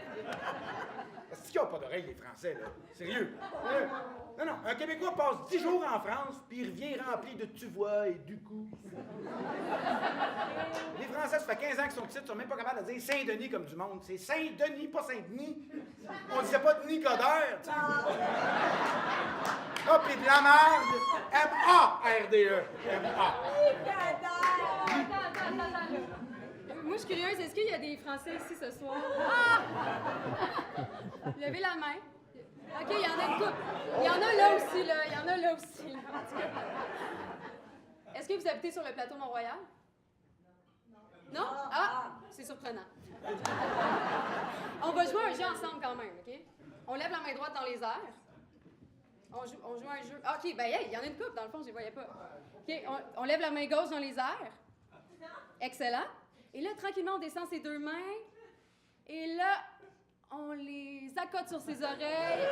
Est-ce qu'ils n'ont pas d'oreilles, les Français, là? Sérieux? Non, un Québécois passe 10 jours en France, puis il revient rempli de tu vois et du coup. Les Français, ça fait 15 ans qu'ils sont ici, ils sont même pas capables de dire Saint-Denis comme du monde. C'est Saint-Denis, pas Saint-Denis. On disait pas de Nicodère, tu sais. Ah, puis de la merde. M-A-R-D-E. M-A. Moi, je suis curieuse, est-ce qu'il y a des Français ici ce soir? Levez la main. OK, il y en a une couple. Il y en a là aussi, là. Il y en a là aussi, là. En tout cas. Est-ce que vous habitez sur le plateau Mont-Royal? Non? Ah, c'est surprenant. On va jouer un jeu ensemble quand même, OK? On lève la main droite dans les airs. On joue un jeu. OK, ben hey, il y en a une couple, dans le fond, je les voyais pas. OK, on lève la main gauche dans les airs. Excellent. Et là, tranquillement, on descend ses 2 mains. Et là, on les accote sur ses oreilles.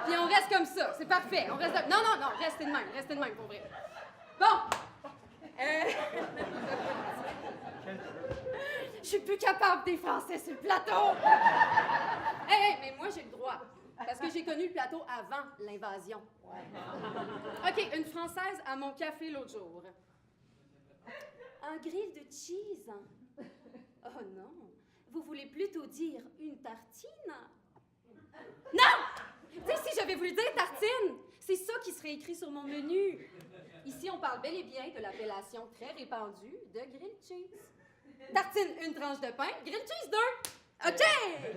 Puis on reste comme ça. C'est parfait. On reste... Non, restez de même, pour vrai. Bon. Je suis plus capable des Français sur le plateau. Hey, mais moi, j'ai le droit. Parce que j'ai connu le plateau avant l'invasion. OK, une Française à mon café l'autre jour. Un grill de cheese. Oh non, vous voulez plutôt dire une tartine? Non! Tu sais, si j'avais voulu dire tartine, c'est ça qui serait écrit sur mon menu. Ici, on parle bel et bien de l'appellation très répandue de grilled cheese. Tartine, une tranche de pain, grilled cheese 2. OK!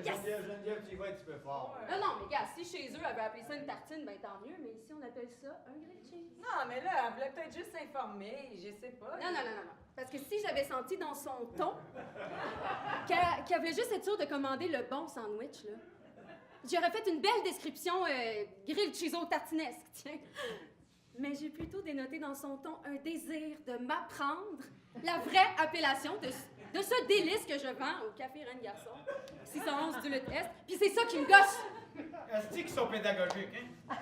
Yes! Geneviève, tu y vas un petit peu fort. Non, mais gars, si chez eux, avaient appelé ça une tartine, ben tant mieux, mais ici, on appelle ça un grilled cheese. Non, mais là, elle voulait peut-être juste s'informer, je sais pas. Non. Parce que si j'avais senti dans son ton qu'elle voulait juste être sûre de commander le bon sandwich, là. J'aurais fait une belle description grilled cheeseau tartinesque, tiens. Mais j'ai plutôt dénoté dans son ton un désir de m'apprendre la vraie appellation de ce délice que je vends au Café Reine Garçon, 611 du Lutte-Est. Puis c'est ça qui me gosse. Est-ce qu'ils sont pédagogiques, hein?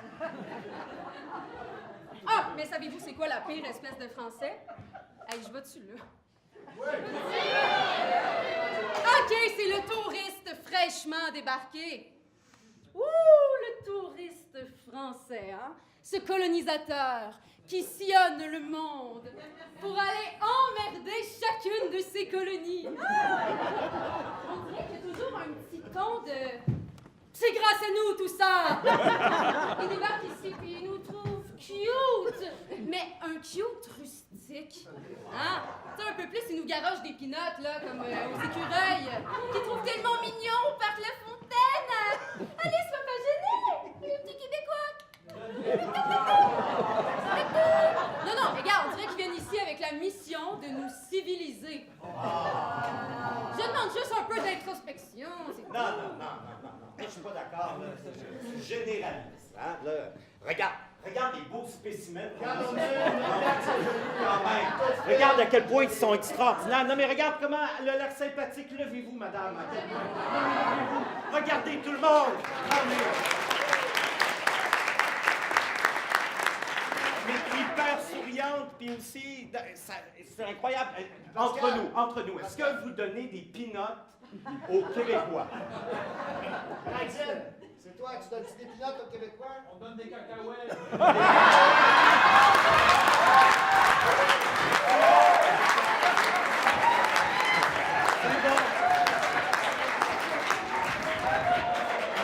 Ah, mais savez-vous c'est quoi la pire espèce de français? Hey, je vais dessus, là. OK, c'est le touriste fraîchement débarqué. Ouh, le touriste français, hein? Ce colonisateur qui sillonne le monde pour aller emmerder chacune de ses colonies. On dirait qu'il y a toujours un petit ton de... C'est grâce à nous, tout ça! Il débarque ici, puis il nous trouve cute! Mais un cute rustique. Hein? Tu sais, un peu plus, il nous garoche des pinottes, là, comme aux écureuils, qu'il trouve tellement mignon au parc La Fontaine! Allez, sois pas gêné! Le petit Québécois! Non, non, regarde, on dirait qu'ils viennent ici avec la mission de nous civiliser. Je demande juste un peu d'introspection. Non. Je suis pas d'accord, là. Je généralise, hein. Là, regarde les beaux spécimens. Regarde à quel point ils sont extraordinaires. Non, mais regarde comment elle a l'air sympathique. Levez-vous, madame. Regardez tout le monde. Mais hyper souriante, puis aussi, c'est incroyable. Entre nous, est-ce que vous donnez des peanuts aux Québécois? Maxime, c'est toi, tu donnes des pinottes aux Québécois? On donne des cacahuètes.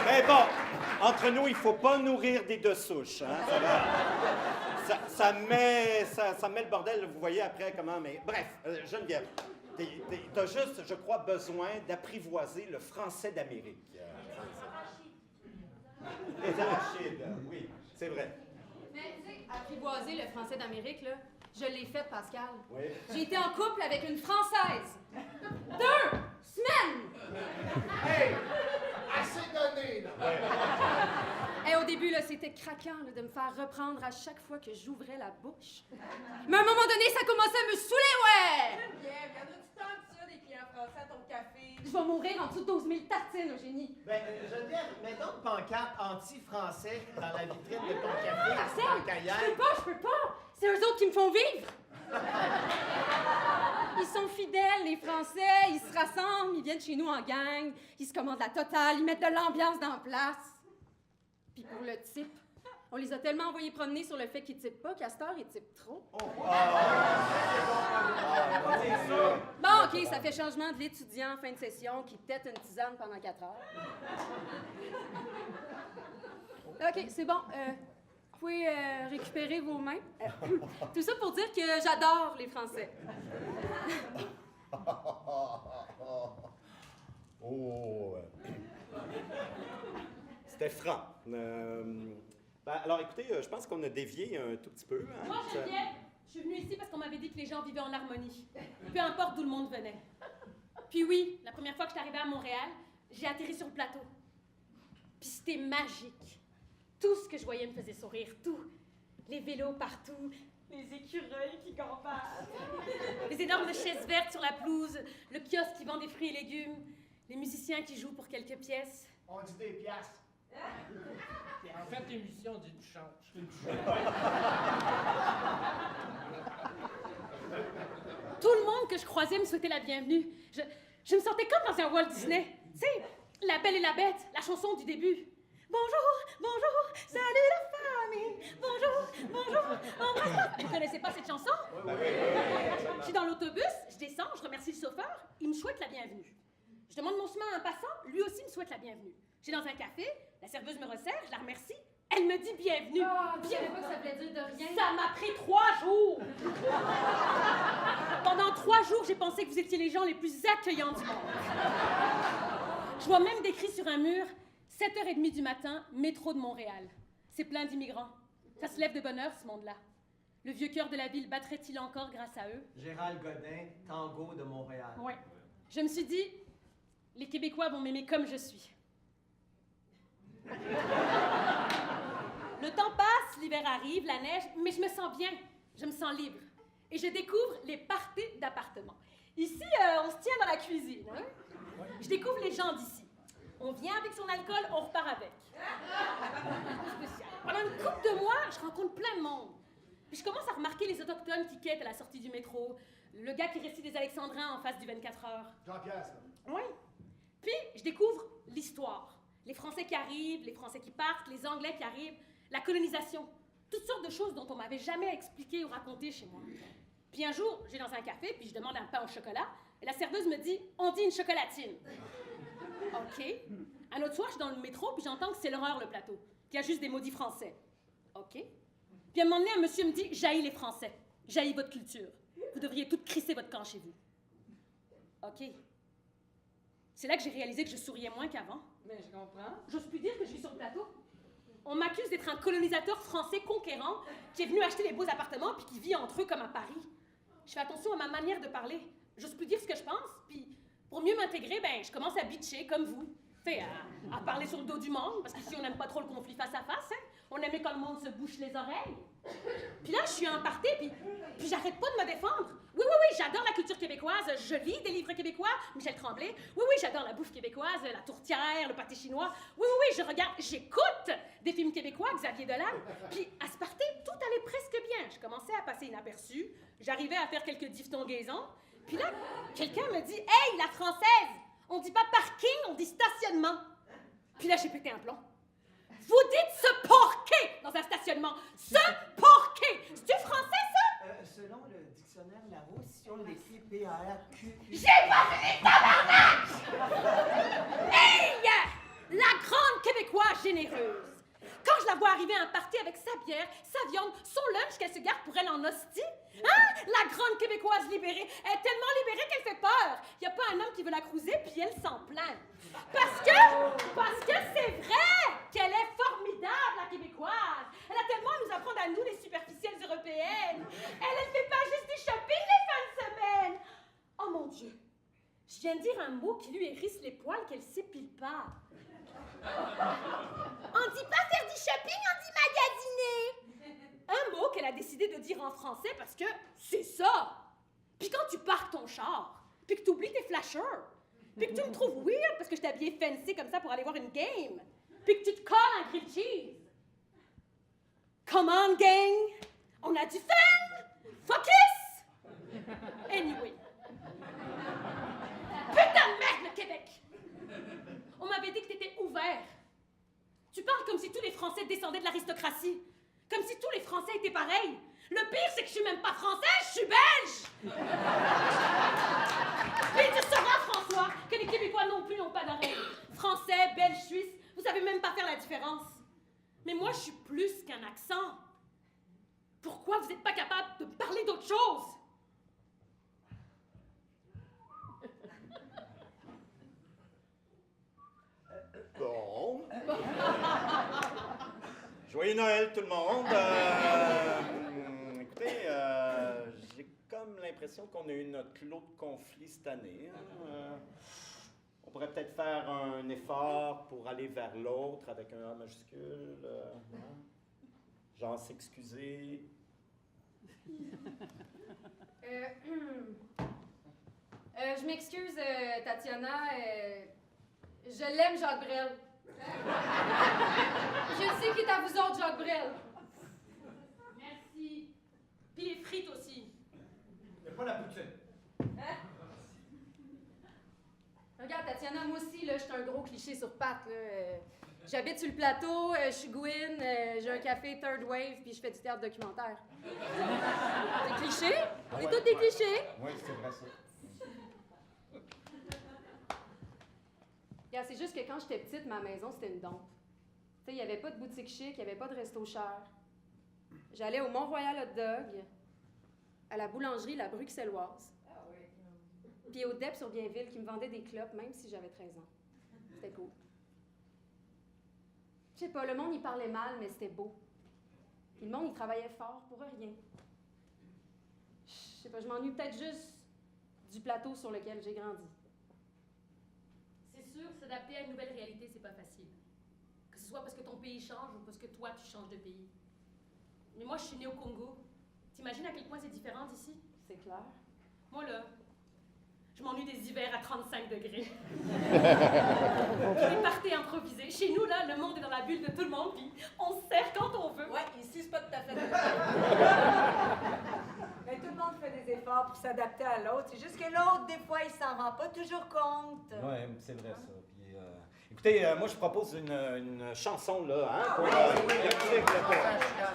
Mais bon, entre nous, il faut pas nourrir des deux souches, hein? Ça met le bordel, vous voyez après comment, mais bref, Geneviève, t'as juste, je crois, besoin d'apprivoiser le français d'Amérique. Les arachides, oui, c'est vrai. Mais tu sais, apprivoiser le français d'Amérique, là, je l'ai fait, Pascal. Oui. J'ai été en couple avec une Française. 2 semaines! Hey! Assez donné, là! Et au début, là, c'était craquant là, de me faire reprendre à chaque fois que j'ouvrais la bouche. Mais à un moment donné, ça commençait à me saouler, ouais! Geneviève, y en a-tu tant que ça, des clients français à ton café? Je vais mourir en dessous de 12 000 tartines, Eugénie. Ben, Geneviève, mettons une pancarte anti-français dans la vitrine de ton café. Marcel, Caillère. je peux pas! C'est eux autres qui me font vivre! Ils sont fidèles, les Français, ils se rassemblent, ils viennent chez nous en gang, ils se commandent la totale, ils mettent de l'ambiance dans la place. Puis pour le type, on les a tellement envoyés promener sur le fait qu'ils typent pas qu'à cette heure, ils typent trop. Bon, OK, ça fait changement de l'étudiant en fin de session qui tète une tisane pendant 4 heures. OK, c'est bon. Vous pouvez récupérer vos mains. Tout ça pour dire que j'adore les Français. C'était franc. Alors, écoutez, je pense qu'on a dévié un tout petit peu. Hein? Moi, Geneviève, je suis venue ici parce qu'on m'avait dit que les gens vivaient en harmonie. Peu importe d'où le monde venait. Puis oui, la première fois que je suis arrivée à Montréal, j'ai atterri sur le plateau. Puis c'était magique. Tout ce que je voyais me faisait sourire, tout. Les vélos partout, les écureuils qui gambadent, les énormes chaises vertes sur la pelouse, le kiosque qui vend des fruits et légumes, les musiciens qui jouent pour quelques pièces. On dit des piastres. En fait, l'émission dit du change. Tout le monde que je croisais me souhaitait la bienvenue. Je me sentais comme dans un Walt Disney. Tu sais, La Belle et la Bête, la chanson du début. Bonjour, salut la famille. Bonjour, embrasse-moi. Vous connaissez pas cette chanson? Je suis dans l'autobus, je descends, je remercie le chauffeur, il me souhaite la bienvenue. Je demande mon chemin à un passant, lui aussi me souhaite la bienvenue. Je suis dans un café, la serveuse me resserre, je la remercie, elle me dit bienvenue. Ah, je savais pas que ça voulait dire de rien. Ça m'a pris 3 jours. Pendant 3 jours, j'ai pensé que vous étiez les gens les plus accueillants du monde. Je vois même décrit sur un mur 7h30 du matin, métro de Montréal. C'est plein d'immigrants. Ça se lève de bonne heure, ce monde-là. Le vieux cœur de la ville battrait-il encore grâce à eux? Gérald Godin, Tango de Montréal. Ouais. Je me suis dit, les Québécois vont m'aimer comme je suis. Le temps passe, l'hiver arrive, la neige, mais je me sens bien, je me sens libre. Et je découvre les parties d'appartements. Ici, on se tient dans la cuisine. Hein? Je découvre les gens d'ici. On vient avec son alcool, on repart avec. Spécial. Pendant une couple de mois, je rencontre plein de monde. Puis je commence à remarquer les autochtones qui quittent à la sortie du métro, le gars qui récite des Alexandrins en face du 24 heures. Jean-Pierre, ça. Oui. Puis je découvre l'histoire. Les Français qui arrivent, les Français qui partent, les Anglais qui arrivent, la colonisation. Toutes sortes de choses dont on m'avait jamais expliqué ou raconté chez moi. Puis un jour, j'ai dans un café, puis je demande un pain au chocolat, et la serveuse me dit « On dit une chocolatine ». OK. Un autre soir, je suis dans le métro, puis j'entends que c'est l'horreur, le plateau, qu'il y a juste des maudits français. OK. Puis à un moment donné, un monsieur me dit « J'haïs les Français. J'haïs votre culture. Vous devriez toutes crisser votre camp chez vous. » OK. C'est là que j'ai réalisé que je souriais moins qu'avant. Mais je comprends. J'ose plus dire que je vis sur le plateau. On m'accuse d'être un colonisateur français conquérant qui est venu acheter les beaux appartements puis qui vit entre eux comme à Paris. Je fais attention à ma manière de parler. J'ose plus dire ce que je pense, puis pour mieux m'intégrer, ben, je commence à bitcher comme vous. Tu sais, à parler sur le dos du monde, parce qu'ici, on n'aime pas trop le conflit face à face, hein. On aimait quand le monde se bouche les oreilles. Puis là, je suis en party, puis j'arrête pas de me défendre. Oui, j'adore la culture québécoise. Je lis des livres québécois, Michel Tremblay. Oui, j'adore la bouffe québécoise, la tourtière, le pâté chinois. Oui, j'écoute des films québécois, Xavier Dolan. Puis à ce party, tout allait presque bien. Je commençais à passer inaperçu. J'arrivais à faire quelques diphtongaisons. Puis là, quelqu'un me dit « Hey, la française! On dit pas parking, on dit stationnement. » Puis là, j'ai pété un plomb. Vous dites se porquer dans un stationnement. Se porquer. C'est-tu français, ça? Selon le dictionnaire Larousse, si on l'écrit P-A-R-Q... J'ai pas fini de tabarnak! Hey! La grande québécoise généreuse. Quand je la vois arriver à un party avec sa bière, sa viande, son lunch qu'elle se garde pour elle en hostie, hein? La grande québécoise libérée, elle est tellement libérée qu'elle fait peur. Il n'y a pas un homme qui veut la cruiser, puis elle s'en plaint. Parce que c'est vrai qu'elle est formidable, la québécoise. Elle a tellement à nous apprendre à nous, les superficielles européennes. Elle fait pas juste du shopping les fins de semaine. Oh mon Dieu, je viens de dire un mot qui lui hérisse les poils qu'elle s'épile pas. On dit pas faire du shopping, on dit magasiner. Un mot qu'elle a décidé de dire en français parce que c'est ça. Puis quand tu parques ton char, puis que tu oublies tes flashers, puis que tu me trouves weird parce que je t'ai habillée fancy comme ça pour aller voir une game, puis que tu te colles un grilled cheese. Come on, gang! On a du fun! Focus! Anyway. Putain de merde, le Québec! On m'avait dit que t'étais ouvert. Tu parles comme si tous les Français descendaient de l'aristocratie. Comme si tous les Français étaient pareils. Le pire, c'est que je suis même pas français, je suis belge! Puis tu sauras, François, que les Québécois non plus n'ont pas d'oreilles. Français, belge, suisse, vous savez même pas faire la différence. Mais moi, je suis plus qu'un accent. Pourquoi vous n'êtes pas capable de parler d'autre chose? Bon. Joyeux Noël, tout le monde. Écoutez, j'ai comme l'impression qu'on a eu notre lot de conflits cette année. On pourrait peut-être faire un effort pour aller vers l'autre avec un A majuscule. Genre s'excuser. Je m'excuse, Tatiana. Je l'aime, Jacques Brel. Je sais qu'il est à vous autres, Jacques Brel. Merci. Puis les frites aussi. Il n'y a pas la poutine. Hein? Regarde, Tatiana, moi aussi, là, je suis un gros cliché sur pattes, là. J'habite sur le plateau, je suis Gwyn, j'ai un café Third Wave, puis je fais du théâtre documentaire. Des clichés? On est tous des clichés. Oui, c'est vrai ça. Regarde, c'est juste que quand j'étais petite, ma maison, c'était une dompe. Tu sais, il n'y avait pas de boutique chic, il n'y avait pas de resto cher. J'allais au Mont-Royal Hot Dog, à la boulangerie La Bruxelloise, puis au DEP sur Bienville, qui me vendait des clopes, même si j'avais 13 ans. C'était cool. Je sais pas, le monde, il parlait mal, mais c'était beau. Puis le monde, il travaillait fort pour rien. Je sais pas, je m'ennuie peut-être juste du plateau sur lequel j'ai grandi. C'est sûr, s'adapter à une nouvelle réalité, c'est pas facile. Que ce soit parce que ton pays change ou parce que toi, tu changes de pays. Mais moi, je suis née au Congo. T'imagines à quel point c'est différent d'ici? C'est clair. Moi, là, je m'ennuie des hivers à 35 degrés. Des parties improvisées. Chez nous, là, le monde est dans la bulle de tout le monde, puis on se sert quand on veut. Ouais, ici, c'est pas tout à fait le Mais tout le monde fait des efforts pour s'adapter à l'autre. C'est juste que l'autre, des fois, il s'en rend pas toujours compte. Oui, c'est vrai ça. Puis, écoutez, moi je propose une chanson là, hein,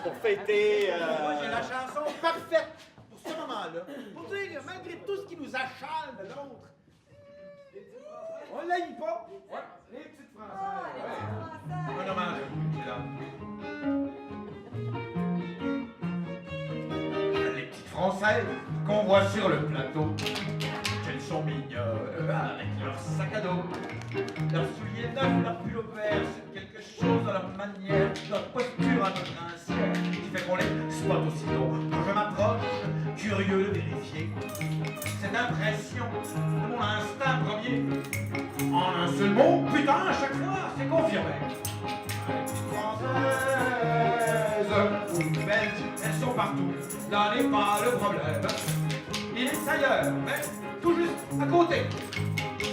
pour fêter. Moi j'ai la chanson parfaite pour ce moment-là. Pour dire que malgré tout ce qui nous achale de l'autre, on ne l'aille pas. Ouais, les petites françaises. Un hommage, mesdames. Les petites françaises qu'on voit sur le plateau. Elles sont mignonnes avec leur sac à dos. Leurs souliers neufs, leur pull au vert, c'est quelque chose dans leur manière, leur posture un peu princière, qui fait qu'on les spot aussitôt. Quand je m'approche, curieux de vérifier cette impression de mon instinct premier. En un seul mot, putain, à chaque fois, c'est confirmé. Les petites françaises ou belges, elles sont partout, là n'est pas le problème. Il est ailleurs, mais tout juste à côté.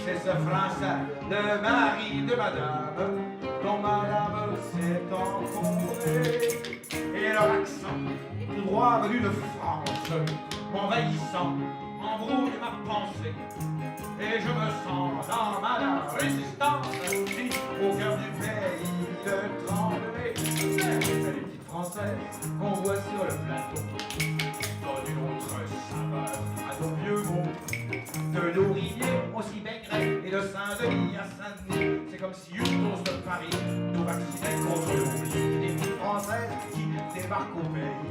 C'est ce français, le mari de madame, dont madame s'est encombrée. Et leur accent, tout droit venu de France, envahissant, embrouille ma pensée. Et je me sens dans ma résistance, au cœur du pays de trembler. C'est les petites françaises qu'on voit sur le plateau, donnent une autre saveur à nos vieux mots. De Laurier aussi Maigret et de Saint-Denis à Saint-Denis. C'est comme si une dose de Paris nous vaccinait contre l'oubli. Des petites françaises qui débarquent au pays.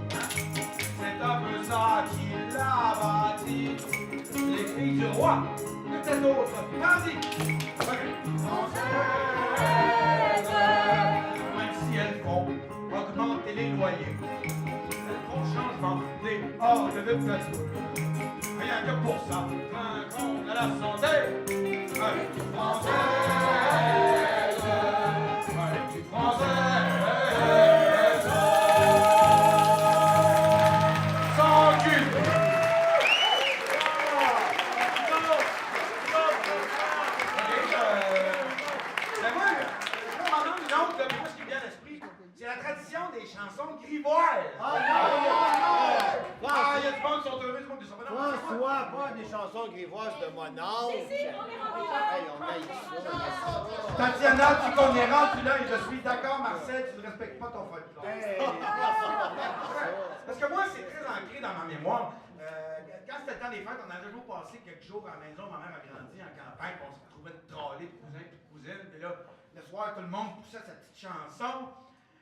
C'est un peu ça qui l'a bâti. Les filles du roi, de cet autre paradis. Françaises, même si elles font augmenter les loyers, elles font changement des hordes de plateaux. Rien que pour ça, trinquons à la santé. Les petites françaises, les petites françaises, sans cul. C'est la tradition des chansons grivoises. Il y a du monde qui sont heureux, du monde qui sont pas heureux. François, pas des chansons grivoises de mon oncle. Hey, on aille ça. Tatiana, tu connais rendu là et je suis d'accord, Marcel, tu ne respectes pas ton folklore. Parce que moi, c'est très ancré dans ma mémoire. Quand c'était le temps des fêtes, on avait toujours passé quelques jours à la maison. Ma mère a grandi en campagne, puis on se retrouvait de trôler de cousins et de cousines. Puis là, le soir, tout le monde poussait sa petite chanson.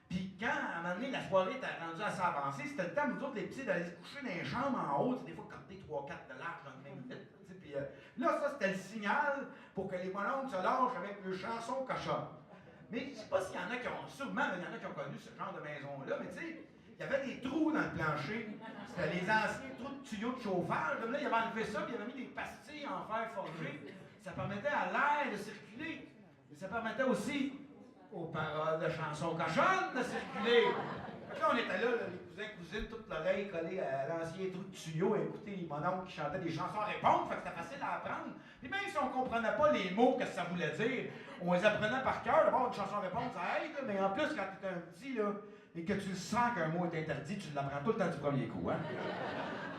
Puis quand, à un moment donné, la soirée était rendue assez avancée, c'était le temps, nous autres, les petits, d'aller se coucher dans les chambres en haut, des fois compter 3-4 de large dans le même minute. Puis là, ça, c'était le signal pour que les bonhommes se lâchent avec le chanson cochonne. Mais je sais pas s'il y en a qui ont, sûrement, il y en a qui ont connu ce genre de maison-là, mais tu sais, il y avait des trous dans le plancher. C'était les anciens trous de tuyaux de chauffage. Là, il avait enlevé ça, puis il avait mis des pastilles en fer forgé. Ça permettait à l'air de circuler. Mais ça permettait aussi aux paroles de chansons cochonnes de circuler. Fait que là, on était là, les cousins, cousines, toute l'oreille collée à l'ancien trou de tuyau, à écouter mon oncle qui chantait des chansons à répondre, fait que c'était facile à apprendre. Puis même si on ne comprenait pas les mots que ça voulait dire, on les apprenait par cœur. D'abord, une chanson à répondre, ça aide, mais en plus, quand tu es un petit, là, et que tu sens qu'un mot est interdit, tu l'apprends tout le temps du premier coup, hein?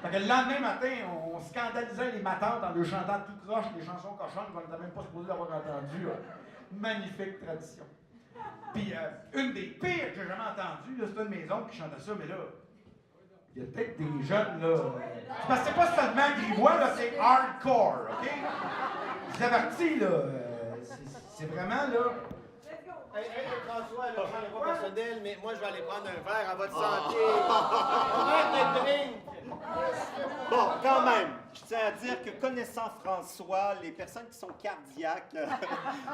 Fait que le lendemain matin, on scandalisait les matantes en leur chantant tout croche les chansons cochonnes qu'on n'était même pas supposé d'avoir entendu. Magnifique tradition. Puis une des pires que j'ai jamais entendues, c'est une maison qui chantait ça, mais là, il y a peut-être des jeunes, là. C'est parce que c'est pas seulement grivois, là, c'est hardcore, OK? Je vous avertis, là. C'est vraiment, là. Hey, François, là, je ne pas personnel, mais moi, je vais aller prendre un verre à votre santé. Arrête de drink! Bon, quand même, je tiens à dire que connaissant François, les personnes qui sont cardiaques,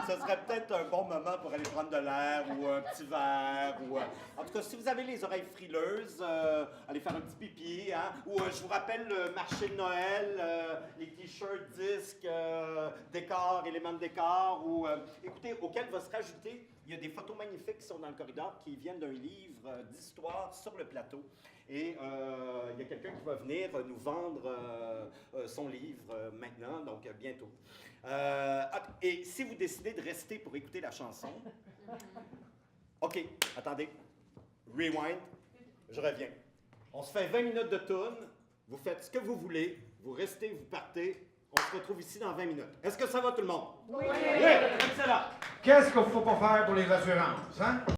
ce serait peut-être un bon moment pour aller prendre de l'air ou un petit verre. Ou, en tout cas, si vous avez les oreilles frileuses, allez faire un petit pipi. Hein, ou je vous rappelle le marché de Noël, les t-shirts, disques, décors, éléments de décor. Ou, écoutez, auquel va se rajouter Il y a des photos magnifiques qui sont dans le corridor qui viennent d'un livre d'histoire sur le plateau. Et il y a quelqu'un qui va venir nous vendre son livre maintenant, donc bientôt. Et si vous décidez de rester pour écouter la chanson, OK, attendez, rewind, je reviens. On se fait 20 minutes de tune, vous faites ce que vous voulez, vous restez, vous partez, on se retrouve ici dans 20 minutes. Est-ce que ça va tout le monde? Oui! Oui, excellent! Qu'est-ce qu'il ne faut pas faire pour les assurances, hein?